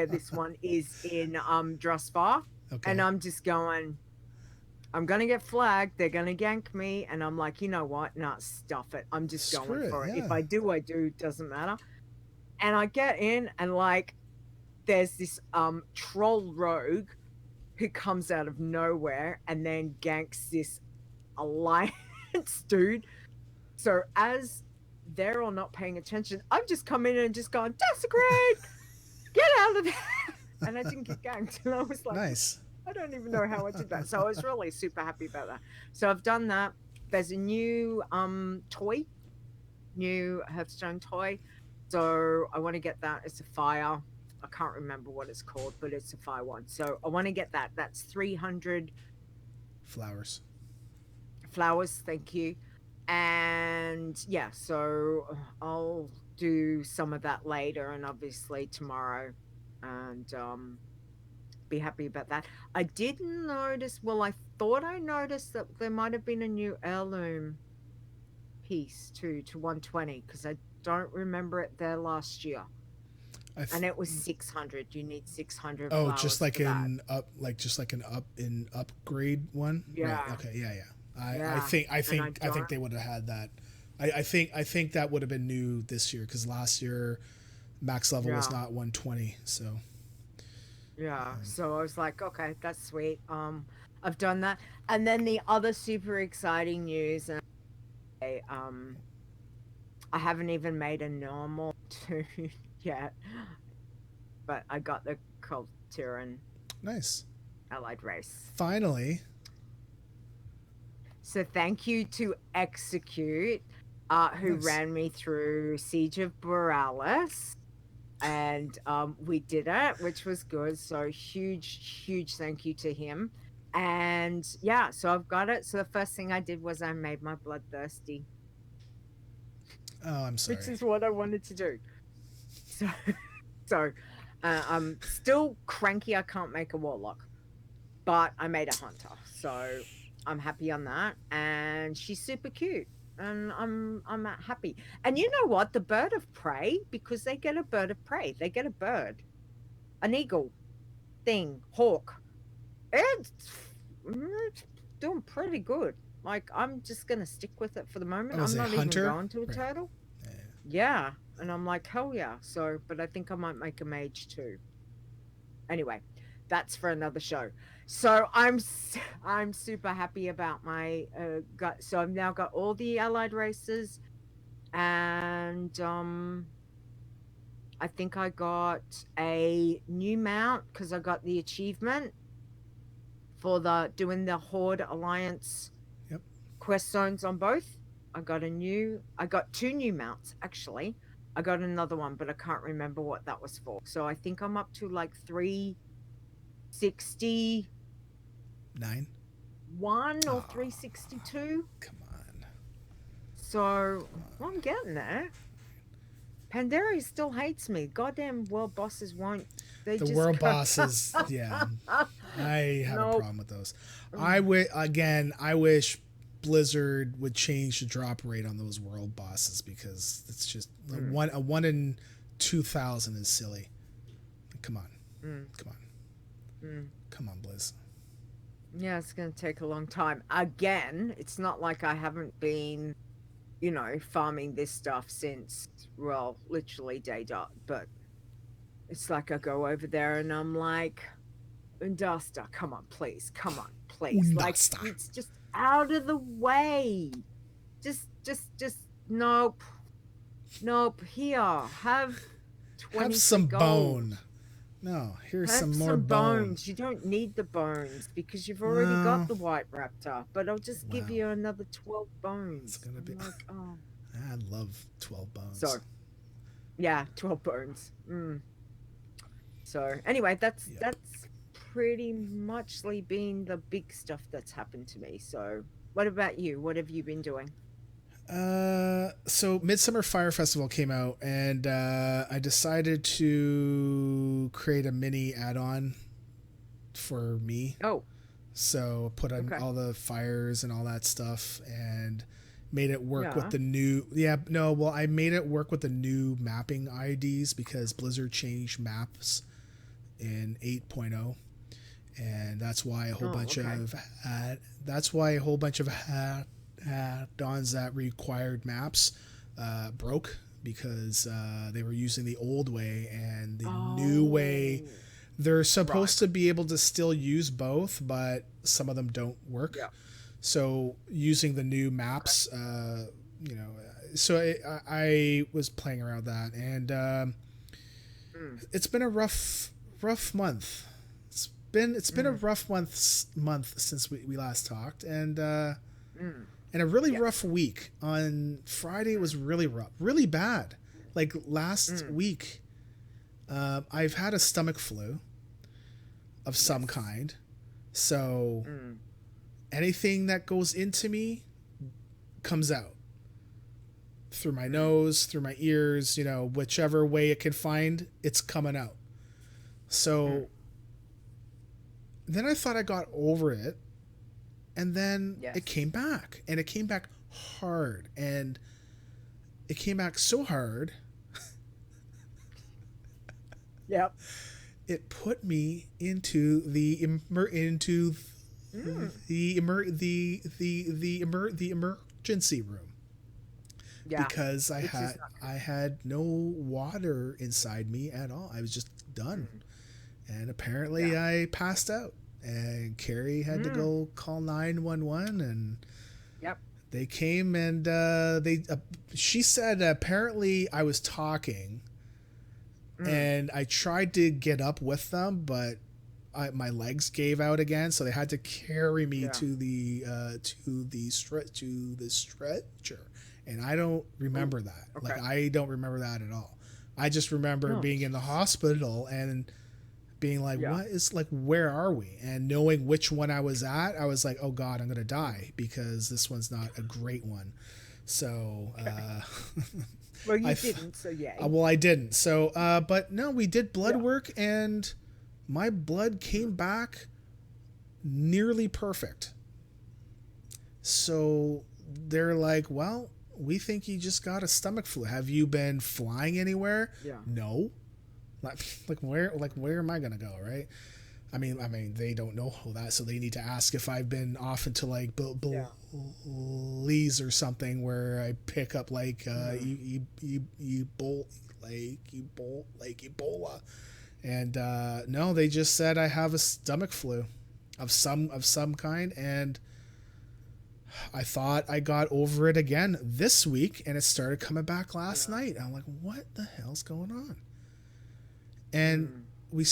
this one is in Drusvar. Okay. And I'm just going, I'm gonna get flagged, they're gonna gank me, and I'm like, you know what? Nah, stuff it. I'm just going for it. If I do, doesn't matter. And I get in, and like there's this troll rogue who comes out of nowhere and then ganks this Alliance dude. So as they're all not paying attention, I've just come in and just gone, desecrate! Get out of there! And I didn't get ganked. And I was like, nice. I don't even know how I did that. So I was really super happy about that. So I've done that. There's a new toy, new Hearthstone toy. So I want to get that. It's a fire. I can't remember what it's called, but it's a fire one. So I want to get that. That's 300 Flowers. flowers. Thank you. And yeah, so I'll do some of that later and obviously tomorrow. And be happy about that. I did notice, well, I thought I noticed that there might have been a new heirloom piece to 120 because I don't remember it there last year. And it was 600. You need 600 oh, flowers just like for that. in up, like just like an upgrade one, right? Yeah. Okay, yeah, yeah. I Yeah. I think they would have had that. I think that would have been new this year because last year max level was Yeah. not 120. So Yeah. So I was like, okay, that's sweet. I've done that. And then the other super exciting news, and I haven't even made a normal tune yet, but I got the Culturan nice. allied race. Finally, So thank you to Execute, who nice. ran me through Siege of Borealis. And we did it, which was good. So huge thank you to him. And yeah, so I've got it. So the first thing I did was I made my bloodthirsty, Oh, I'm which sorry. is what I wanted to do. So so I'm still cranky. I can't make a warlock, but I made a hunter. So I'm happy on that. And she's super cute. And I'm happy. And you know what? The bird of prey, because they get a bird of prey, they get a bird, an eagle thing, hawk. It's doing pretty good. Like I'm just gonna stick with it for the moment. Oh, is I'm it not even hunter? going to a Right. turtle. Yeah. Yeah. And I'm like, hell yeah. So, but I think I might make a mage too. Anyway, that's for another show. So I'm super happy about my gut. So I've now got all the allied races, and I think I got a new mount because I got the achievement for the doing the Horde Alliance Yep. quest zones on both. I got two new mounts actually. I got another one, but I can't remember what that was for. So I think I'm up to like 361 9. or Oh, 362. come on. So well, I'm getting there. Pandaria still hates me. Goddamn world bosses won't. They The just world go. bosses, yeah. I have a Nope. problem with those. Mm. I wish Blizzard would change the drop rate on those world bosses because it's just Mm. a 1 in 2,000 is silly. Come on. Mm. Come on. Mm. Come on, Blizz. Yeah, it's going to take a long time. Again, it's not like I haven't been, farming this stuff since, well, literally day dot. But it's like I go over there and I'm like, Undasta, come on, please. Come on, please. Like, Undasta. it's just out of the way. Just, nope. Nope. Here, have Have 23 some gold. bone. No, here's Have some more some bone. bones. You don't need the bones because you've already got No. the white raptor. But I'll just give Wow. you another 12 It's bones. gonna be. I'm like, oh. I love 12 bones. So, yeah, 12 bones. Mm. So, anyway, that's Yep. that's pretty muchly been the big stuff that's happened to me. So, what about you? What have you been doing? So Midsummer Fire Festival came out, and I decided to create a mini add-on for me. Oh, So put on okay. all the fires and all that stuff, and made it work with Yeah. the new. Yeah, no, well, I made it work with the new mapping IDs because Blizzard changed maps in 8.0, and that's why a whole Oh, bunch okay. of add-ons that required maps broke because they were using the old way, and the new way Oh, they're right. supposed to be able to still use both, but some of them don't work. Yeah. So using the new Okay. maps, so I was playing around with that, and Mm. it's been a rough month. It's been a rough month since we last talked, and a really rough week. On Friday it was really rough, really bad. Like last week, I've had a stomach flu of some kind, so anything that goes into me comes out through my nose, through my ears, you know, whichever way it can find, it's coming out. So then I thought I got over it, and then it came back, and it came back hard, and it came back so hard. Yep. It put me into the emergency room. Yeah, because I had no water inside me at all. I was just done. And apparently I passed out, and Carrie had to go call 911, and they came, and she said apparently I was talking, and I tried to get up with them, but my legs gave out again, so they had to carry me to the stretcher. And I don't remember that. Okay. Like, I don't remember that at all. I just remember being in the hospital and being like, what is, like, where are we? And knowing which one I was at, I was like, oh God, I'm going to die because this one's not a great one. So, well, you didn't, so yeah. Well, I didn't. So, but no, we did blood work, and my blood came back nearly perfect. So they're like, well, we think you just got a stomach flu. Have you been flying anywhere? Yeah. No. Like where am I gonna go, right? I mean, they don't know that, so they need to ask if I've been off into like Belize or something where I pick up like Ebola, and no, they just said I have a stomach flu of some kind, and I thought I got over it again this week, and it started coming back last night. I'm like, what the hell's going on? And I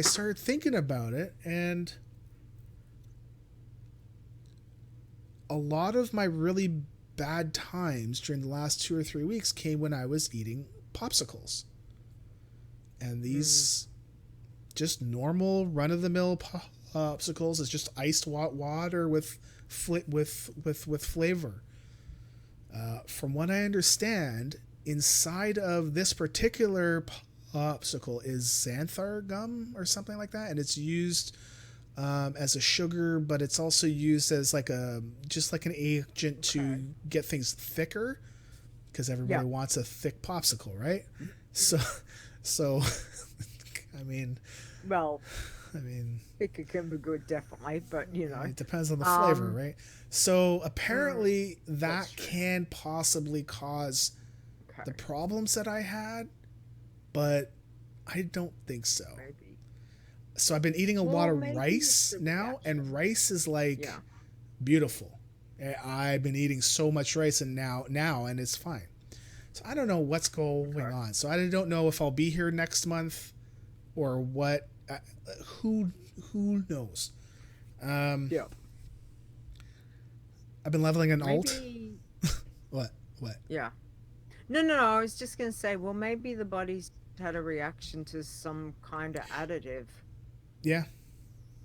started thinking about it, and a lot of my really bad times during the last 2 or 3 weeks came when I was eating popsicles. And these just normal run-of-the-mill popsicles is just iced water with flavor. From what I understand, inside of this particular popsicle is xanthan gum or something like that, and it's used as a sugar, but it's also used as like an agent to get things thicker, because everybody wants a thick popsicle, right? So I mean, thicker can be good, definitely, but you know, it depends on the flavor, right? So apparently that can possibly cause the problems that I had, but I don't think so. Maybe. So I've been eating a lot of rice now, and rice is like beautiful. I've been eating so much rice, and now and it's fine. So I don't know what's going on. So I don't know if I'll be here next month or what. Who knows? I've been leveling an alt. What? Yeah. No. I was just gonna say, well, maybe the body's had a reaction to some kind of additive. Yeah.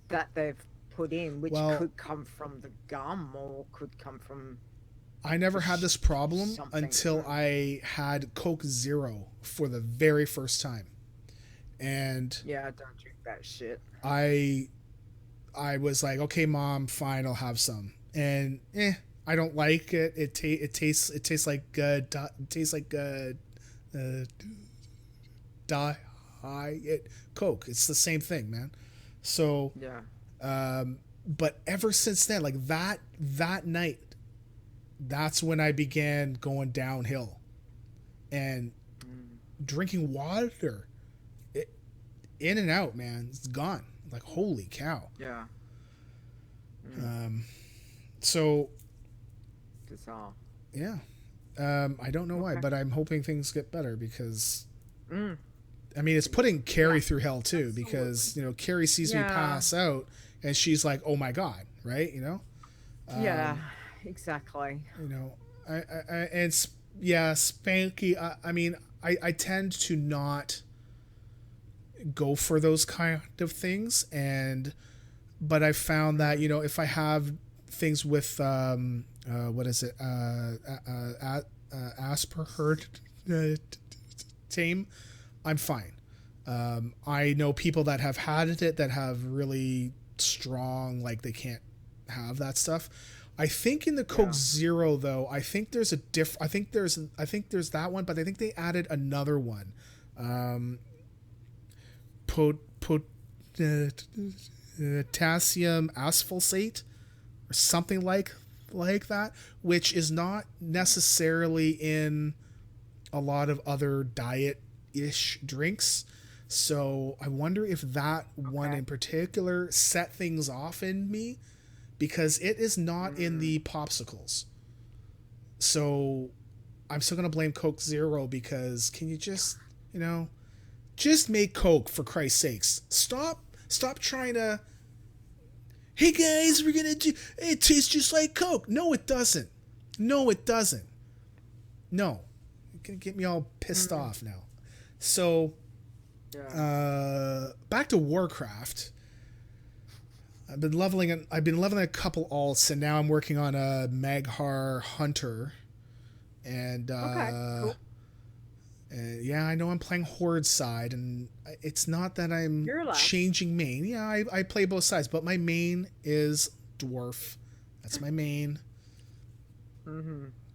That they've put in, which could come from the gum or could come from. I never had this problem until I had Coke Zero for the very first time, and don't drink that shit. I was like, okay, Mom, fine, I'll have some, and I don't like it. It tastes like Coke. It's the same thing, man. So but ever since then, like that night, that's when I began going downhill and drinking water. In and out, man. It's gone. Like, holy cow. Yeah. So. That's all. Yeah. I don't know why, but I'm hoping things get better because I mean, it's putting Carrie Yeah. through hell too, Absolutely. because Carrie sees me Yeah. pass out, and she's like, "Oh my god!" Right? Yeah. Exactly. You know, and yeah, Spanky. I mean, I tend to not go for those kind of things, but I found that if I have things with what is it Asperger tame, I'm fine. I know people that have had it that have really strong, like they can't have that stuff. I think in the Coke Zero though, I think there's I think there's that one, but I think they added another one. Potassium asphosphate or something like that, which is not necessarily in a lot of other diet-ish drinks. So I wonder if that one in particular set things off in me, because it is not in the popsicles. So I'm still gonna blame Coke Zero, because can you just make Coke, for Christ's sakes. Stop trying to, hey guys, we're gonna do it tastes just like Coke. No, it doesn't. No, it doesn't. No. You're gonna get me all pissed off now. So back to Warcraft. I've been leveling a couple alts, and now I'm working on a Maghar Hunter. And Cool. yeah, I know I'm playing Horde side, and it's not that I'm changing main. Yeah, I play both sides, but my main is Dwarf. That's my main.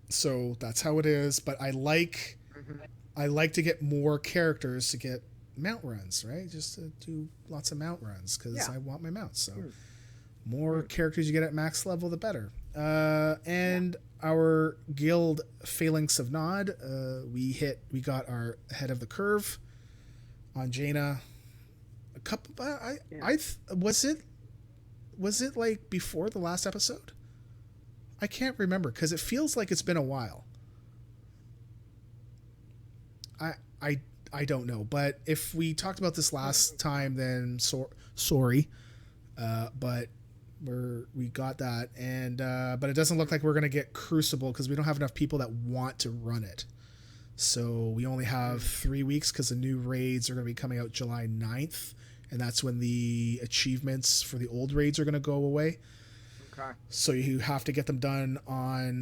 So that's how it is. But I like to get more characters to get mount runs, right? Just to do lots of mount runs, because I want my mounts. So more characters you get at max level, the better. And our guild Phalanx of Nod, we got our head of the curve on Jaina. A couple, was it like before the last episode? I can't remember, because it feels like it's been a while. I don't know, but if we talked about this last time, then sorry, but we got that, and but it doesn't look like we're gonna get Crucible, because we don't have enough people that want to run it. So we only have 3 weeks, because the new raids are gonna be coming out July 9th, and that's when the achievements for the old raids are gonna go away. Okay. So you have to get them done on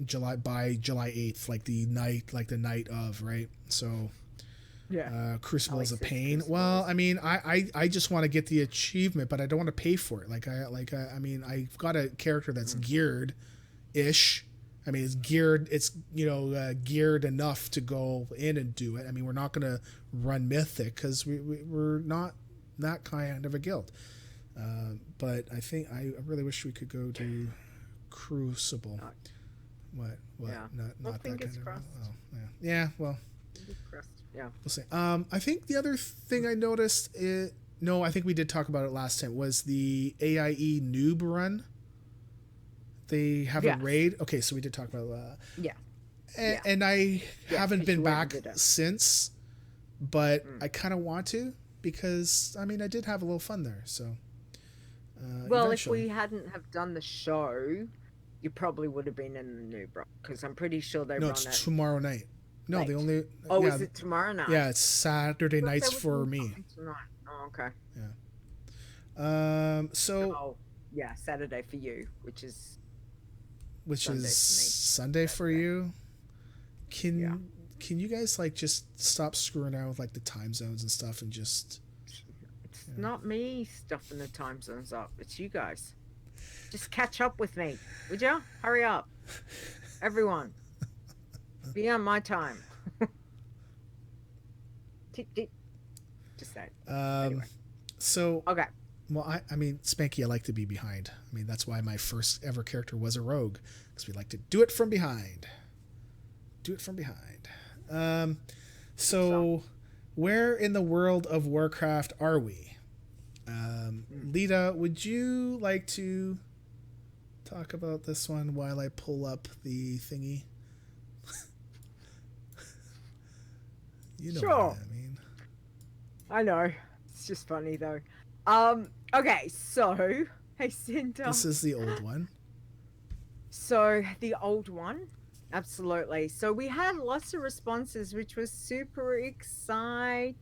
July 8th, like the night of, right? So Crucible is a pain. Well, I mean, I just want to get the achievement, but I don't want to pay for it. I mean, I've got a character that's geared ish. I mean, it's geared enough to go in and do it. I mean, we're not going to run Mythic, because we're not that kind of a guild. But I think I really wish we could go to Crucible. What? Yeah. Not that kind of. Crossed. Oh, yeah. Well. Yeah. We'll see. I think the other thing I noticed I think we did talk about it last time, was the AIE noob run. They have a raid. Okay, so we did talk about and I haven't been back since, but I kind of want to, because I mean, I did have a little fun there. So well, eventually. if we hadn't have done the show, you probably would have been in the noob run, because I'm pretty sure they run it tomorrow night. No, late. they only. Is it tomorrow night? Yeah, it's Saturday nights for me. Tonight. Oh, okay. Yeah. So. Saturday for you, which is Sunday for you. Can you guys just stop screwing around with the time zones and stuff, and just? It's not me stuffing the time zones up. It's you guys. Just catch up with me, would you? Hurry up, everyone. Be on my time. Just say. Anyway. So. Okay. Well, I mean, Spanky, I like to be behind. I mean, that's why my first ever character was a rogue, because we like to do it from behind. So where in the world of Warcraft are we? Lita, would you like to talk about this one while I pull up the thingy? You know Sure. what I mean. I know. It's just funny though. Okay, so hey Cinder. This is the old one. So the old one, absolutely. So we had lots of responses, which was super exciting.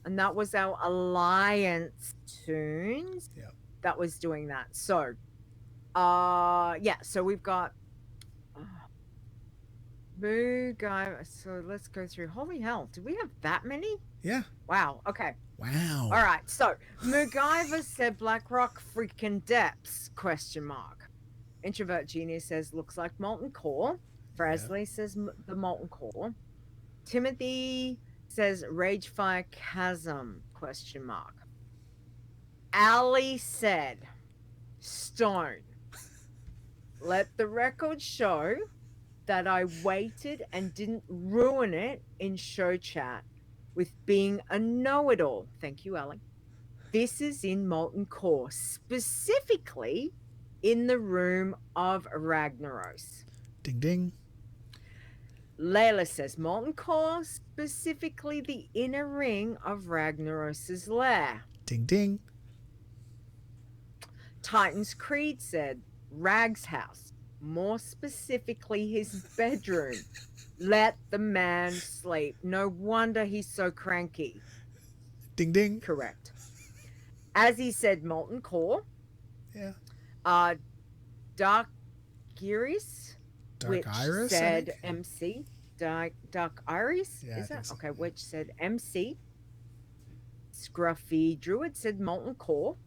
And that was our Alliance tunes. Yep. That was doing that. So, yeah. So we've got Boo Guy. So let's go through. Holy hell! Do we have that many? Yeah. Wow. Okay. Wow. All right. So MacGyver said Blackrock freaking depths ? Introvert Genius says looks like molten core. Frasley says the molten core. Timothy says Ragefire Chasm ? Ali said Stone. Let the record show that I waited and didn't ruin it in show chat with being a know-it-all. Thank you, Ali. This is in Molten Core, specifically in the room of Ragnaros. Ding ding. Layla says Molten Core, specifically the inner ring of Ragnaros's lair. Ding ding. Titan's Creed said Rag's house, more specifically his bedroom. Let the man sleep. No wonder he's so cranky. Ding ding. Correct. As he said, Molten Core. Yeah. Dark Iris. Dark Iris said MC. Dark Iris? Yeah, is that? so. Okay, which said MC. Scruffy Druid said Molten Core.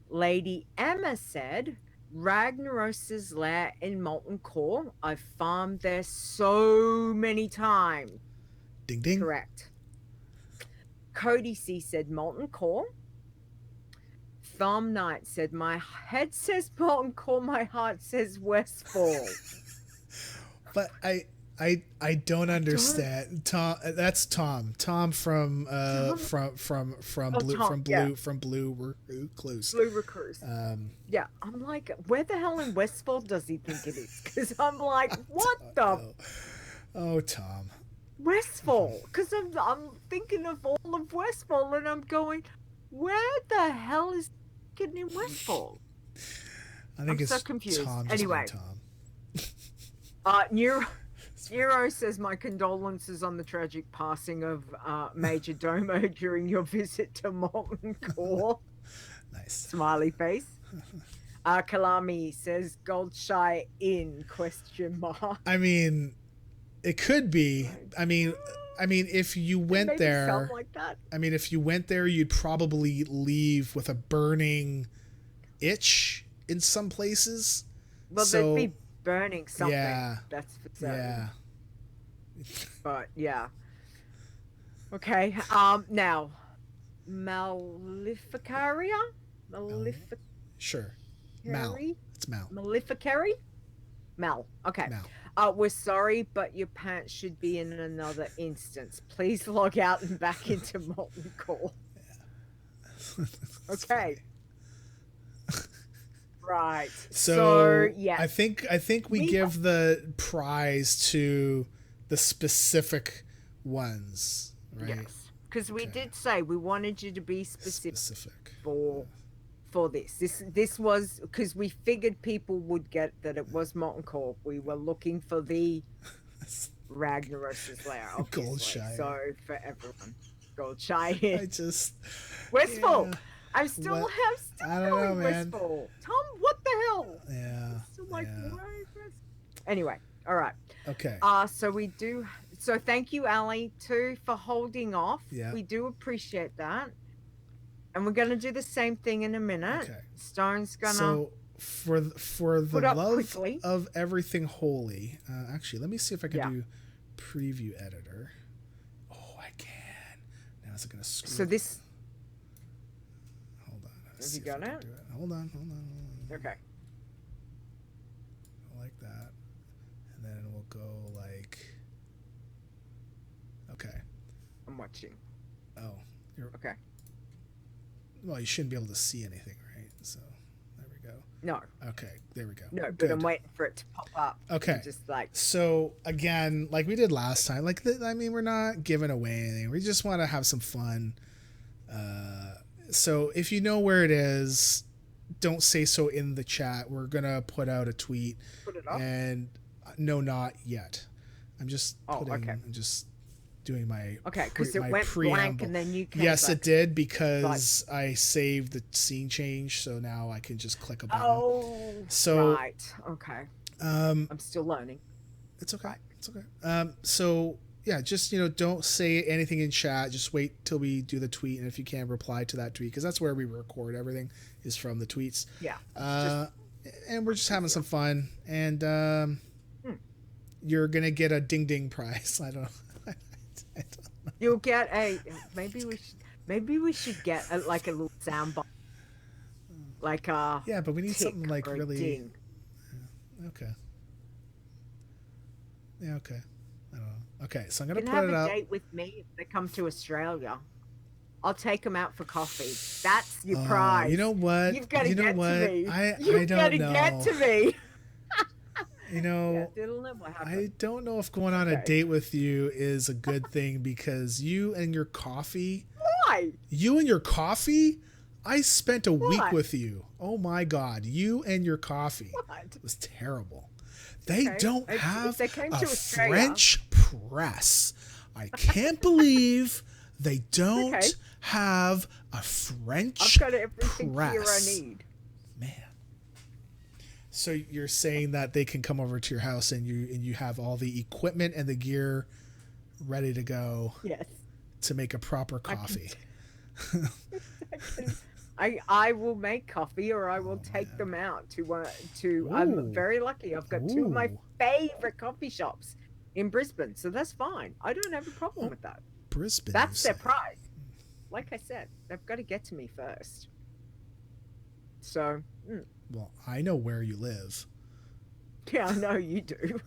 Lady Emma said Ragnaros's lair in Molten Core. I've farmed there so many times. Ding ding. Correct. Cody C said Molten Core. Thumb Knight said my head says Molten Core, my heart says Westfall. But I don't understand. Tom, that's Tom. Tom from Blue Recluse. Blue Recluse. Yeah, I'm like, where the hell in Westfall does he think it is? Because I'm like, what the? Oh, Tom. Westfall. Because I'm thinking of all of Westfall, and I'm going, where the hell is getting in Westfall? I think it's so confused. Tom. Anyway, Tom. Nero says my condolences on the tragic passing of Major Domo during your visit to Molten Core. Nice. Smiley face. Kalami says Goldshy in ? I mean, it could be. I mean, if you went there, like that. I mean, if you went there, you'd probably leave with a burning itch in some places. Well, so, they'd be burning something. Yeah. That's for certain. Yeah. But yeah. Okay. Now, Maleficaria. Sure. Mal. It's Mal. Maleficari. Mal. Okay. Mal. We're sorry, but your pants should be in another instance. Please log out and back into Molten Core. Yeah. Okay. Right. So yeah. I think we give the prize to the specific ones, right? Yes. Because we did say we wanted you to be specific. For this was because we figured people would get that it was Molten Core. We were looking for the Ragnaros's lair, Goldshy. So for everyone, Goldshy. I just Westfall. Yeah. I'm still I don't know, man. Westfall. Tom, what the hell? Yeah. I'm still like, why is this? Anyway, all right. Okay. So we do. So thank you, Ali, too, for holding off. Yeah. We do appreciate that. And we're gonna do the same thing in a minute. Okay. Stone's gonna. So for the love quickly. of everything holy, actually, let me see if I can do preview editor. Oh, I can. Now is it gonna screw? So this. Hold on. Have you got it? Hold on. Okay. Like that, and then we'll go like. Okay. I'm watching. Oh, you're okay. Well, you shouldn't be able to see anything, right? So there we we go. No, Okay, there we go. no, but I'm Good. waiting for it to pop up. Okay. Just like, So again, like we did last time, like I mean, we're not giving away anything. We just want to have some fun. So if you know where it is, don't say so in the chat. We're gonna put out a tweet. put it up. And no, not yet. I'm just okay. I'm just doing my Okay, because it my went preamble. blank and then you came Yes, back. it did because I saved the scene change, so now I can just click a button. Oh, so right. Okay. I'm still learning. It's okay. It's okay. So yeah, just don't say anything in chat. Just wait till we do the tweet, and if you can, reply to that tweet because that's where we record everything is from the tweets. Yeah. And we're just having some fun, and you're gonna get a ding ding prize. I don't know. You'll get a maybe we should get like a little sound bite. Like yeah, but we need something like really ding. Yeah, okay. Yeah, okay. I don't know. Okay, so I'm gonna You can put have it a up. date with me if they come to Australia. I'll take them out for coffee. That's your prize. You know what? You've got to get to me. I You've don't got to know. get to me. Yeah, it'll never happen. I don't know if going on a date with you is a good thing because you and your coffee. Why? You and your coffee? I spent a week What? with you. Oh my God. You and your coffee. What? It was terrible. They don't have they came a to Australia. French press. I can't believe they don't have a French I've got everything press. here I need. Man. So you're saying that they can come over to your house and you have all the equipment and the gear ready to go. Yes. To make a proper coffee. I will make coffee or I will take them out to I'm very lucky. I've got two of my favorite coffee shops in Brisbane, so that's fine. I don't have a problem with that. Brisbane. That's their prize. Like I said, they've got to get to me first. So. Well, I know where you live. Yeah, I know you do.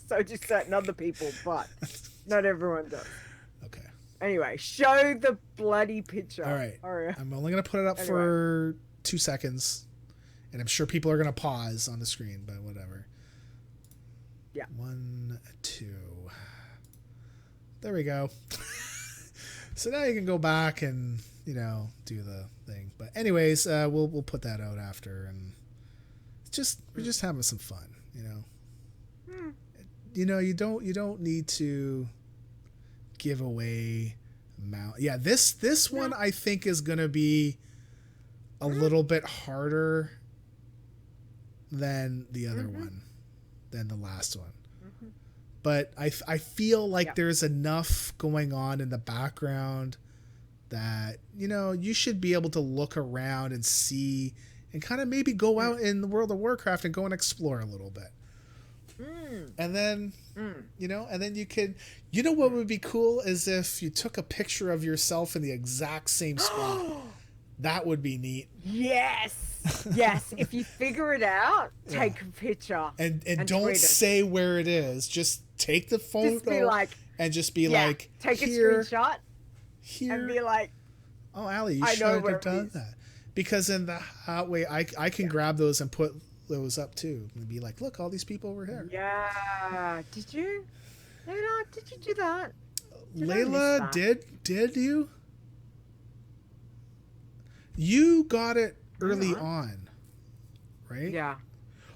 So do certain other people, but not everyone does. Okay. Anyway, show the bloody picture. All right. All right. I'm only going to put it up for 2 seconds. And I'm sure people are going to pause on the screen, but whatever. Yeah. 1, 2. There we go. So now you can go back and, do the thing. But anyways, we'll put that out after, and we're just having some fun, You don't need to give away mount. Yeah, this one I think is gonna be a little bit harder than the other one, than the last one. But I feel like there's enough going on in the background that you should be able to look around and see and kind of maybe go out in the World of Warcraft and go and explore a little bit. And then and then you could what would be cool is if you took a picture of yourself in the exact same spot. That would be neat. Yes. If you figure it out, take a picture and don't say where it is. Just take the photo. Just be like, and just be like, take here, a screenshot here, and be like, oh, Allie, you should have done that. Because in that way, I can grab those and put those up too, and be like, look, all these people were here. Yeah. Did you? Layla, did you do that? Layla, did you? You got it early on, right? Yeah.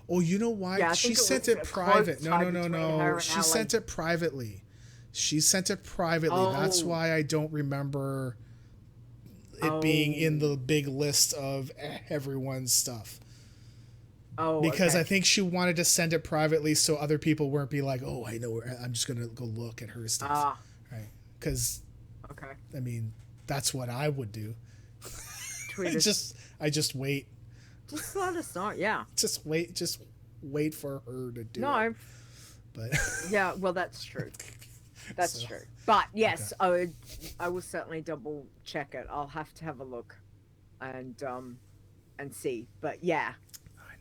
Oh, you know why? Yeah, she sent it private. No. She sent it privately. That's why I don't remember it being in the big list of everyone's stuff. Oh, because I think she wanted to send it privately so other people weren't be like, oh, I know where, I'm just gonna go look at her stuff, right? Because I mean, that's what I would do. I just wait. Just let us know, yeah. Just wait for her to do it. No, but yeah, well, that's true. That's true. But yes, I will certainly double check it. I'll have to have a look, and see. But yeah,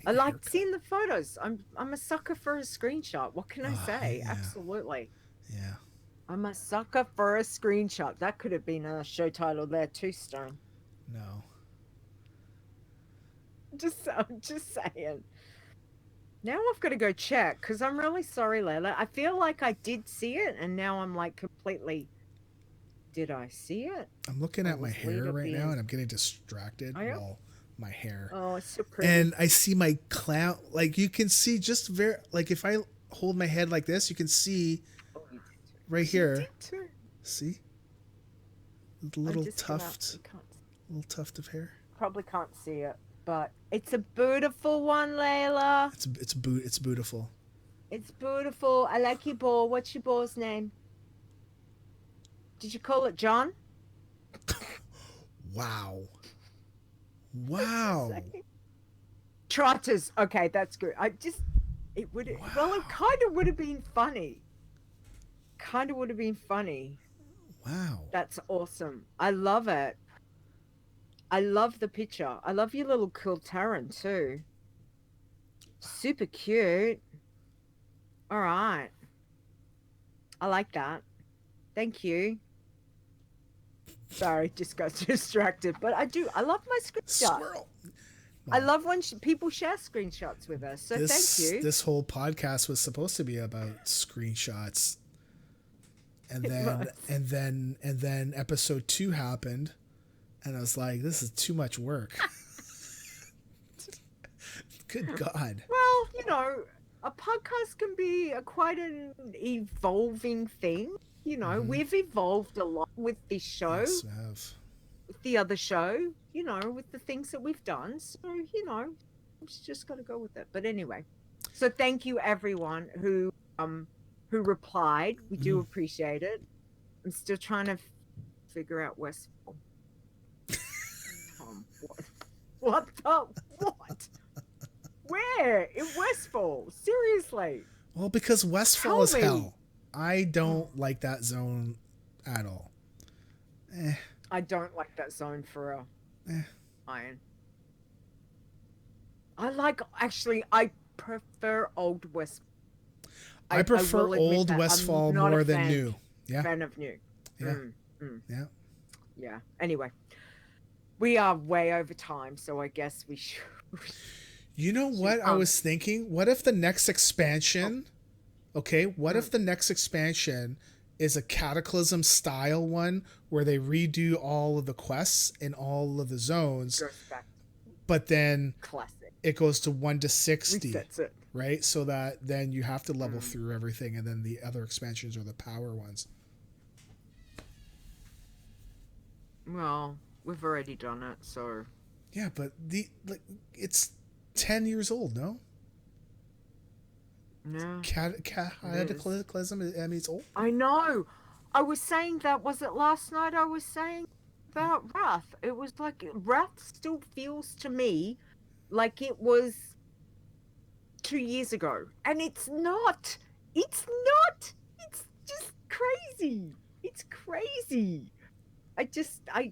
I like seeing the photos. I'm a sucker for a screenshot. What can I say? Yeah. Absolutely. Yeah. I'm a sucker for a screenshot. That could have been a show title there too, Stone. No. I'm just saying. Now I've got to go check because I'm really sorry, Layla. I feel like I did see it, and now I'm like completely. Did I see it? I'm looking Or at my was hair Lita right now, being? and I'm getting distracted. Oh yeah. Well, my hair, Oh, it's so pretty. and I see my clown. Like you can see, just very like if I hold my head like this, you can see Oh, you did too. right She here. did too. See the I'm just gonna. You can't. little tuft of hair. Probably can't see it, but it's a beautiful one, Layla. It's beautiful. It's beautiful. I like your ball. What's your ball's name? Did you call it John? Wow. Wow. Trotters. Okay, that's good. It would, Wow. well, it kind of would have been funny. Kind of would have been funny. Wow. That's awesome. I love it. I love the picture. I love your little Kultaran too. Super cute. All right. I like that. Thank you. Sorry, just got distracted. But I do. I love my screenshots. Squirrel. I love when people share screenshots with us. So thank you. This whole podcast was supposed to be about screenshots. And then episode 2 happened, and I was like, this is too much work. Good God. Well, a podcast can be quite an evolving thing. We've evolved a lot with this show, Yes, we have. with the other show, with the things that we've done. So, just got to go with it. But anyway, so thank you everyone who replied. We do appreciate it. I'm still trying to figure out Westfall. What the what? Where in Westfall? Seriously? Well, because Westfall is hell. I don't like that zone at all. I don't like that zone for real. Iron. I prefer Old West. I prefer Old Westfall more than New. Yeah. Fan of New. Yeah. Yeah. Yeah. Anyway, we are way over time, so I guess we should. You know what I was thinking? What if the next expansion... Okay, what if the next expansion is a Cataclysm style one where they redo all of the quests in all of the zones, but then it goes to 1 to 60, right? So that then you have to level through everything, and then the other expansions are the power ones. Well, we've already done it, so... Yeah, but it's 10 years old, no? No. Cataclysm, I mean, it's old. I know. I was saying that, was it last night? I was saying about Wrath. It was like, Wrath still feels to me like it was 2 years ago. And it's not. It's not. It's just crazy. It's crazy. I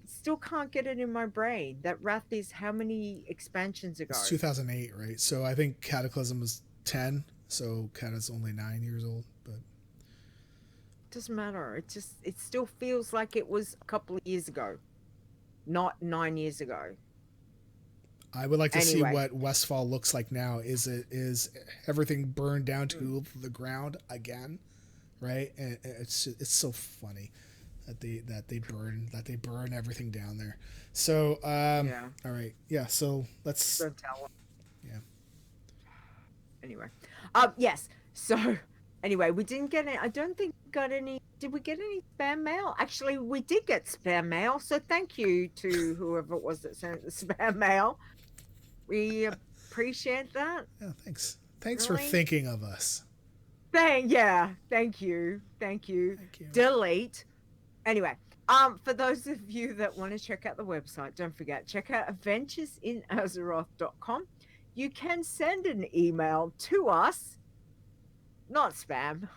still can't get it in my brain that Wrath is how many expansions ago? It's 2008, right? So I think Cataclysm was 10. So Kata's only 9 years old, but doesn't matter. It still feels like it was a couple of years ago, not 9 years ago. I would like to see what Westfall looks like now. Is everything burned down to the ground again, right? And it's so funny that they burn everything down there. So yeah. All right, yeah. So let's. Don't tell them. Yeah. Anyway. Yes. So, anyway, we didn't get any. I don't think we got any. Did we get any spam mail? Actually, we did get spam mail. So, thank you to whoever it was that sent the spam mail. We appreciate that. Yeah, thanks. Thanks for thinking of us. Thank you. Delete. Anyway, for those of you that want to check out the website, don't forget, check out adventuresinazeroth.com. You can send an email to us, not spam,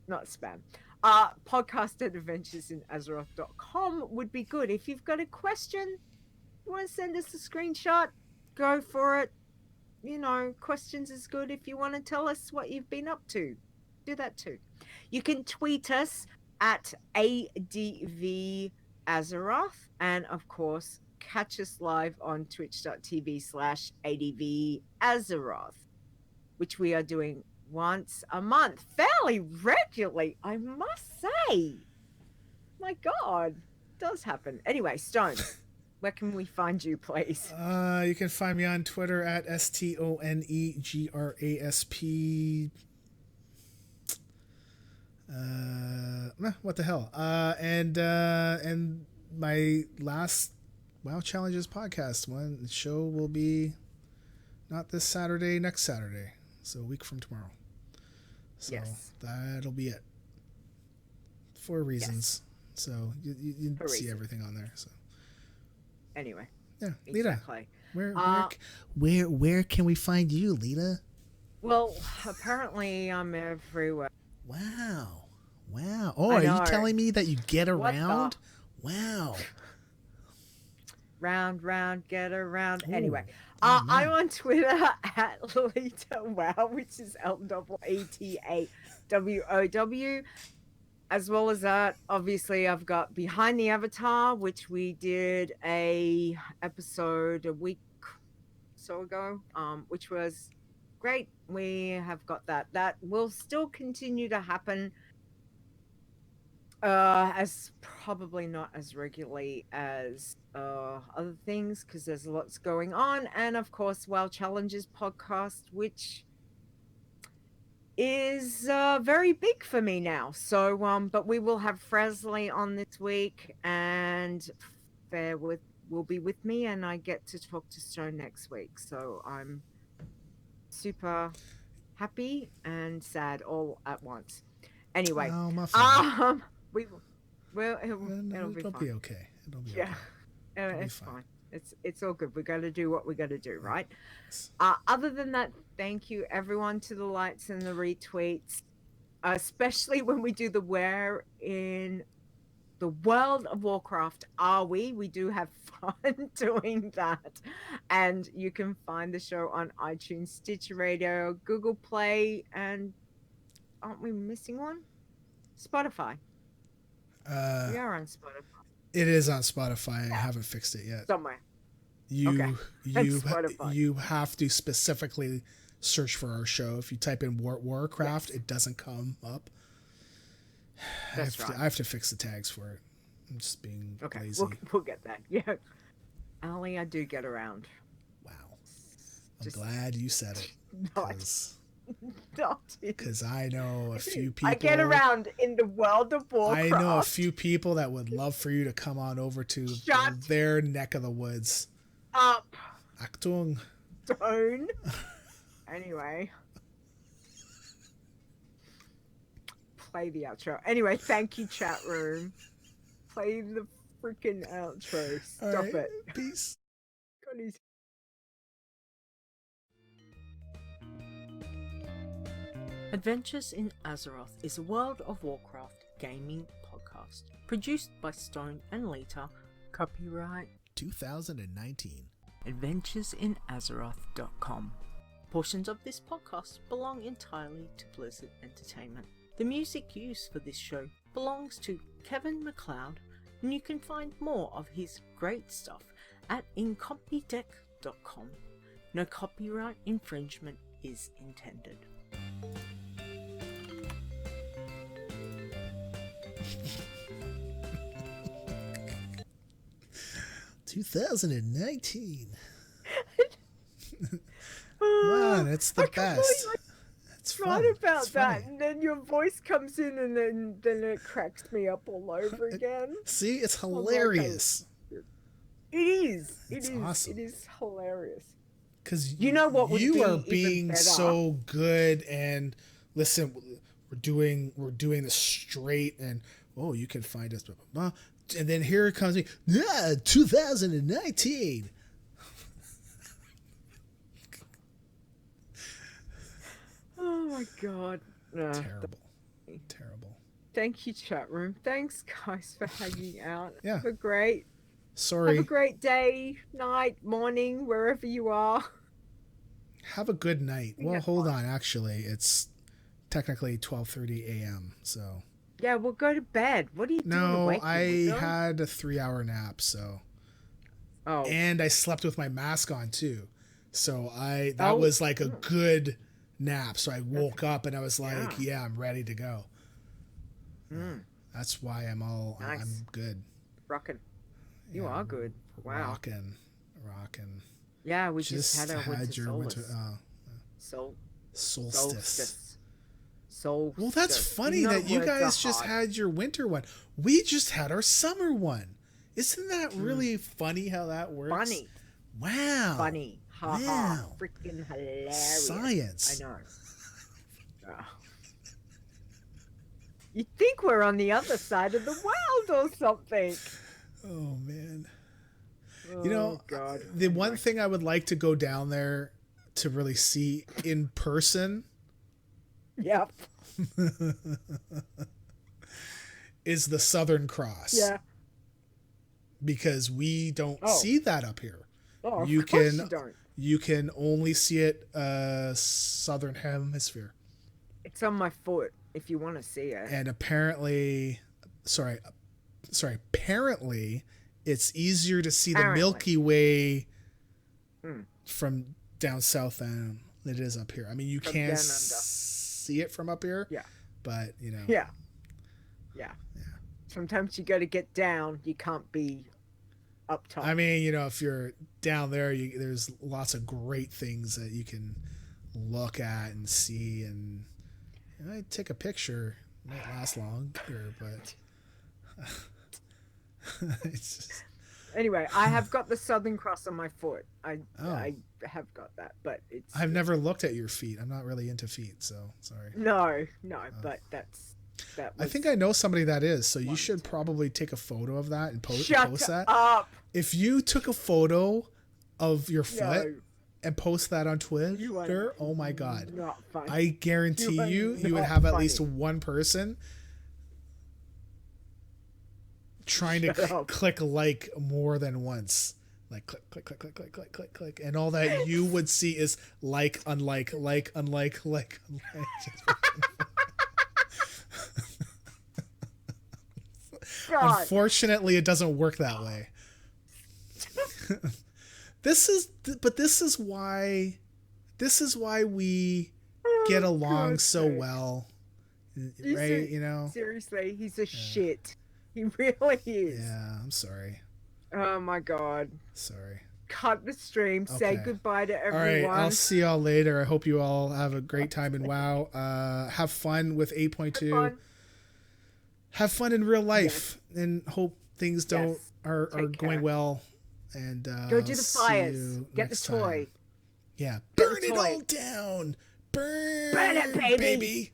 podcast at adventuresinazeroth.com would be good. If you've got a question, you want to send us a screenshot, go for it. Questions is good. If you want to tell us what you've been up to, do that too. You can tweet us at ADV Azeroth, and of course, catch us live on twitch.tv/ADV Azeroth, which we are doing once a month, fairly regularly, I must say. My God, it does happen. Anyway, Stone, where can we find you, please? You can find me on Twitter at STONEGRASP. What the hell? And my last WoW Challenges podcast show will be not this Saturday, next Saturday, so a week from tomorrow. So yes. That'll be it. For reasons. Yes. So you see everything on there. So anyway. Yeah, exactly. Lita. Where can we find you, Lita? Well, apparently I'm everywhere. Wow. Oh, are you telling me that you get around? Wow. Round, get around. Anyway, I'm on Twitter at Lita Wow, which is LEETAWOW. As well as that, obviously, I've got Behind the Avatar, which we did a episode a week or so ago, which was great. We have got that. That will still continue to happen. As probably not as regularly as other things, because there's lots going on, and of course WoW Challenges podcast, which is very big for me now. So but we will have Fresley on this week, and Fair will be with me, and I get to talk to Stone next week, so I'm super happy and sad all at once. Anyway, it'll be okay. It'll be okay. It's fine. It's all good. We got to do what we got to do, right? Other than that, thank you everyone to the likes and the retweets, especially when we do the Where in the World of Warcraft Are We do have fun doing that. And you can find the show on iTunes, Stitcher Radio, Google Play, and aren't we missing one? Spotify. We are on Spotify. It is on Spotify. I haven't fixed it yet. Somewhere. You have to specifically search for our show. If you type in Warcraft, it doesn't come up. I have to fix the tags for it. I'm just being lazy. We'll get that. Yeah. Ali, I do get around. Wow. I'm glad you said it. Because I know a few people. I get around in the world of Warcraft. I know a few people that would love for you to come on over to their neck of the woods. Up. Achtung. Stone. Anyway. Play the outro. Anyway, thank you, chat room. Play the freaking outro. Stop it. Peace. Adventures in Azeroth is a World of Warcraft gaming podcast produced by Stone and Lita. Copyright 2019. AdventuresinAzeroth.com. Portions of this podcast belong entirely to Blizzard Entertainment. The music used for this show belongs to Kevin MacLeod, and you can find more of his great stuff at incompetech.com. No copyright infringement is intended. $2019. Man, it's the best. It's fun about that, and then your voice comes in, and then it cracks me up all over again. See, it's hilarious. It is. It's awesome. It is hilarious. Because you know what? You are being so good, and listen, we're doing this straight, and you can find us, blah, blah, blah. And then here it comes me, 2019. Oh my God. Terrible. Thank you, chat room. Thanks, guys, for hanging out. Yeah. Have a great day, night, morning, wherever you are. Have a good night. Well, hold on. Actually, it's technically 12:30 a.m. So. Yeah, we'll go to bed. What are you doing? No, I had a 3-hour nap, so. Oh. And I slept with my mask on too. So that was like a good nap. So I woke up and I was like, yeah, I'm ready to go. That's why I'm Nice. I'm good. Rockin'. You are good. Wow. Rockin'. Yeah, we just had our winter solstice. Solstice. Well, that's funny that you guys just had your winter one. We just had our summer one. Isn't that really funny how that works? Funny. Wow. Funny. Ha ha. Freaking hilarious. Science. I know. You'd think we're on the other side of the world or something. Oh, man. Oh, God. The one thing I would like to go down there to really see in person. Yep. Is the Southern Cross. Yeah. Because we don't see that up here. Oh, you of course you don't. You can only see it Southern Hemisphere. It's on my foot if you want to see it. And apparently it's easier to see the Milky Way from down south than it is up here. I mean, you can see it from up here. Yeah. But, Yeah. Sometimes you got to get down. You can't be up top. I mean, if you're down there, there's lots of great things that you can look at and see, and I take a picture. It might last longer, but it's just... Anyway, I have got the Southern Cross on my foot. I have got that, but I've never looked at your feet. I'm not really into feet, so sorry. No, but that I think I know somebody that is, so you should probably take a photo of that and post that. Shut up! If you took a photo of your foot and post that on Twitter, oh my God. Not funny. I guarantee you would have at least one person trying to click like more than once. Like click. And all that you would see is like, unlike. God. Unfortunately, it doesn't work that way. This is why we get along so well, right? Seriously, he's a shit. He really is. Yeah, I'm sorry. Oh my God. Sorry. Cut the stream. Okay. Say goodbye to everyone. All right, I'll see y'all later. I hope you all have a great time in WoW. Have fun with 8.2. Have fun in real life, and hope things are going well. And go do the fires. Get the toy. Yeah, burn it all down. Burn it, baby.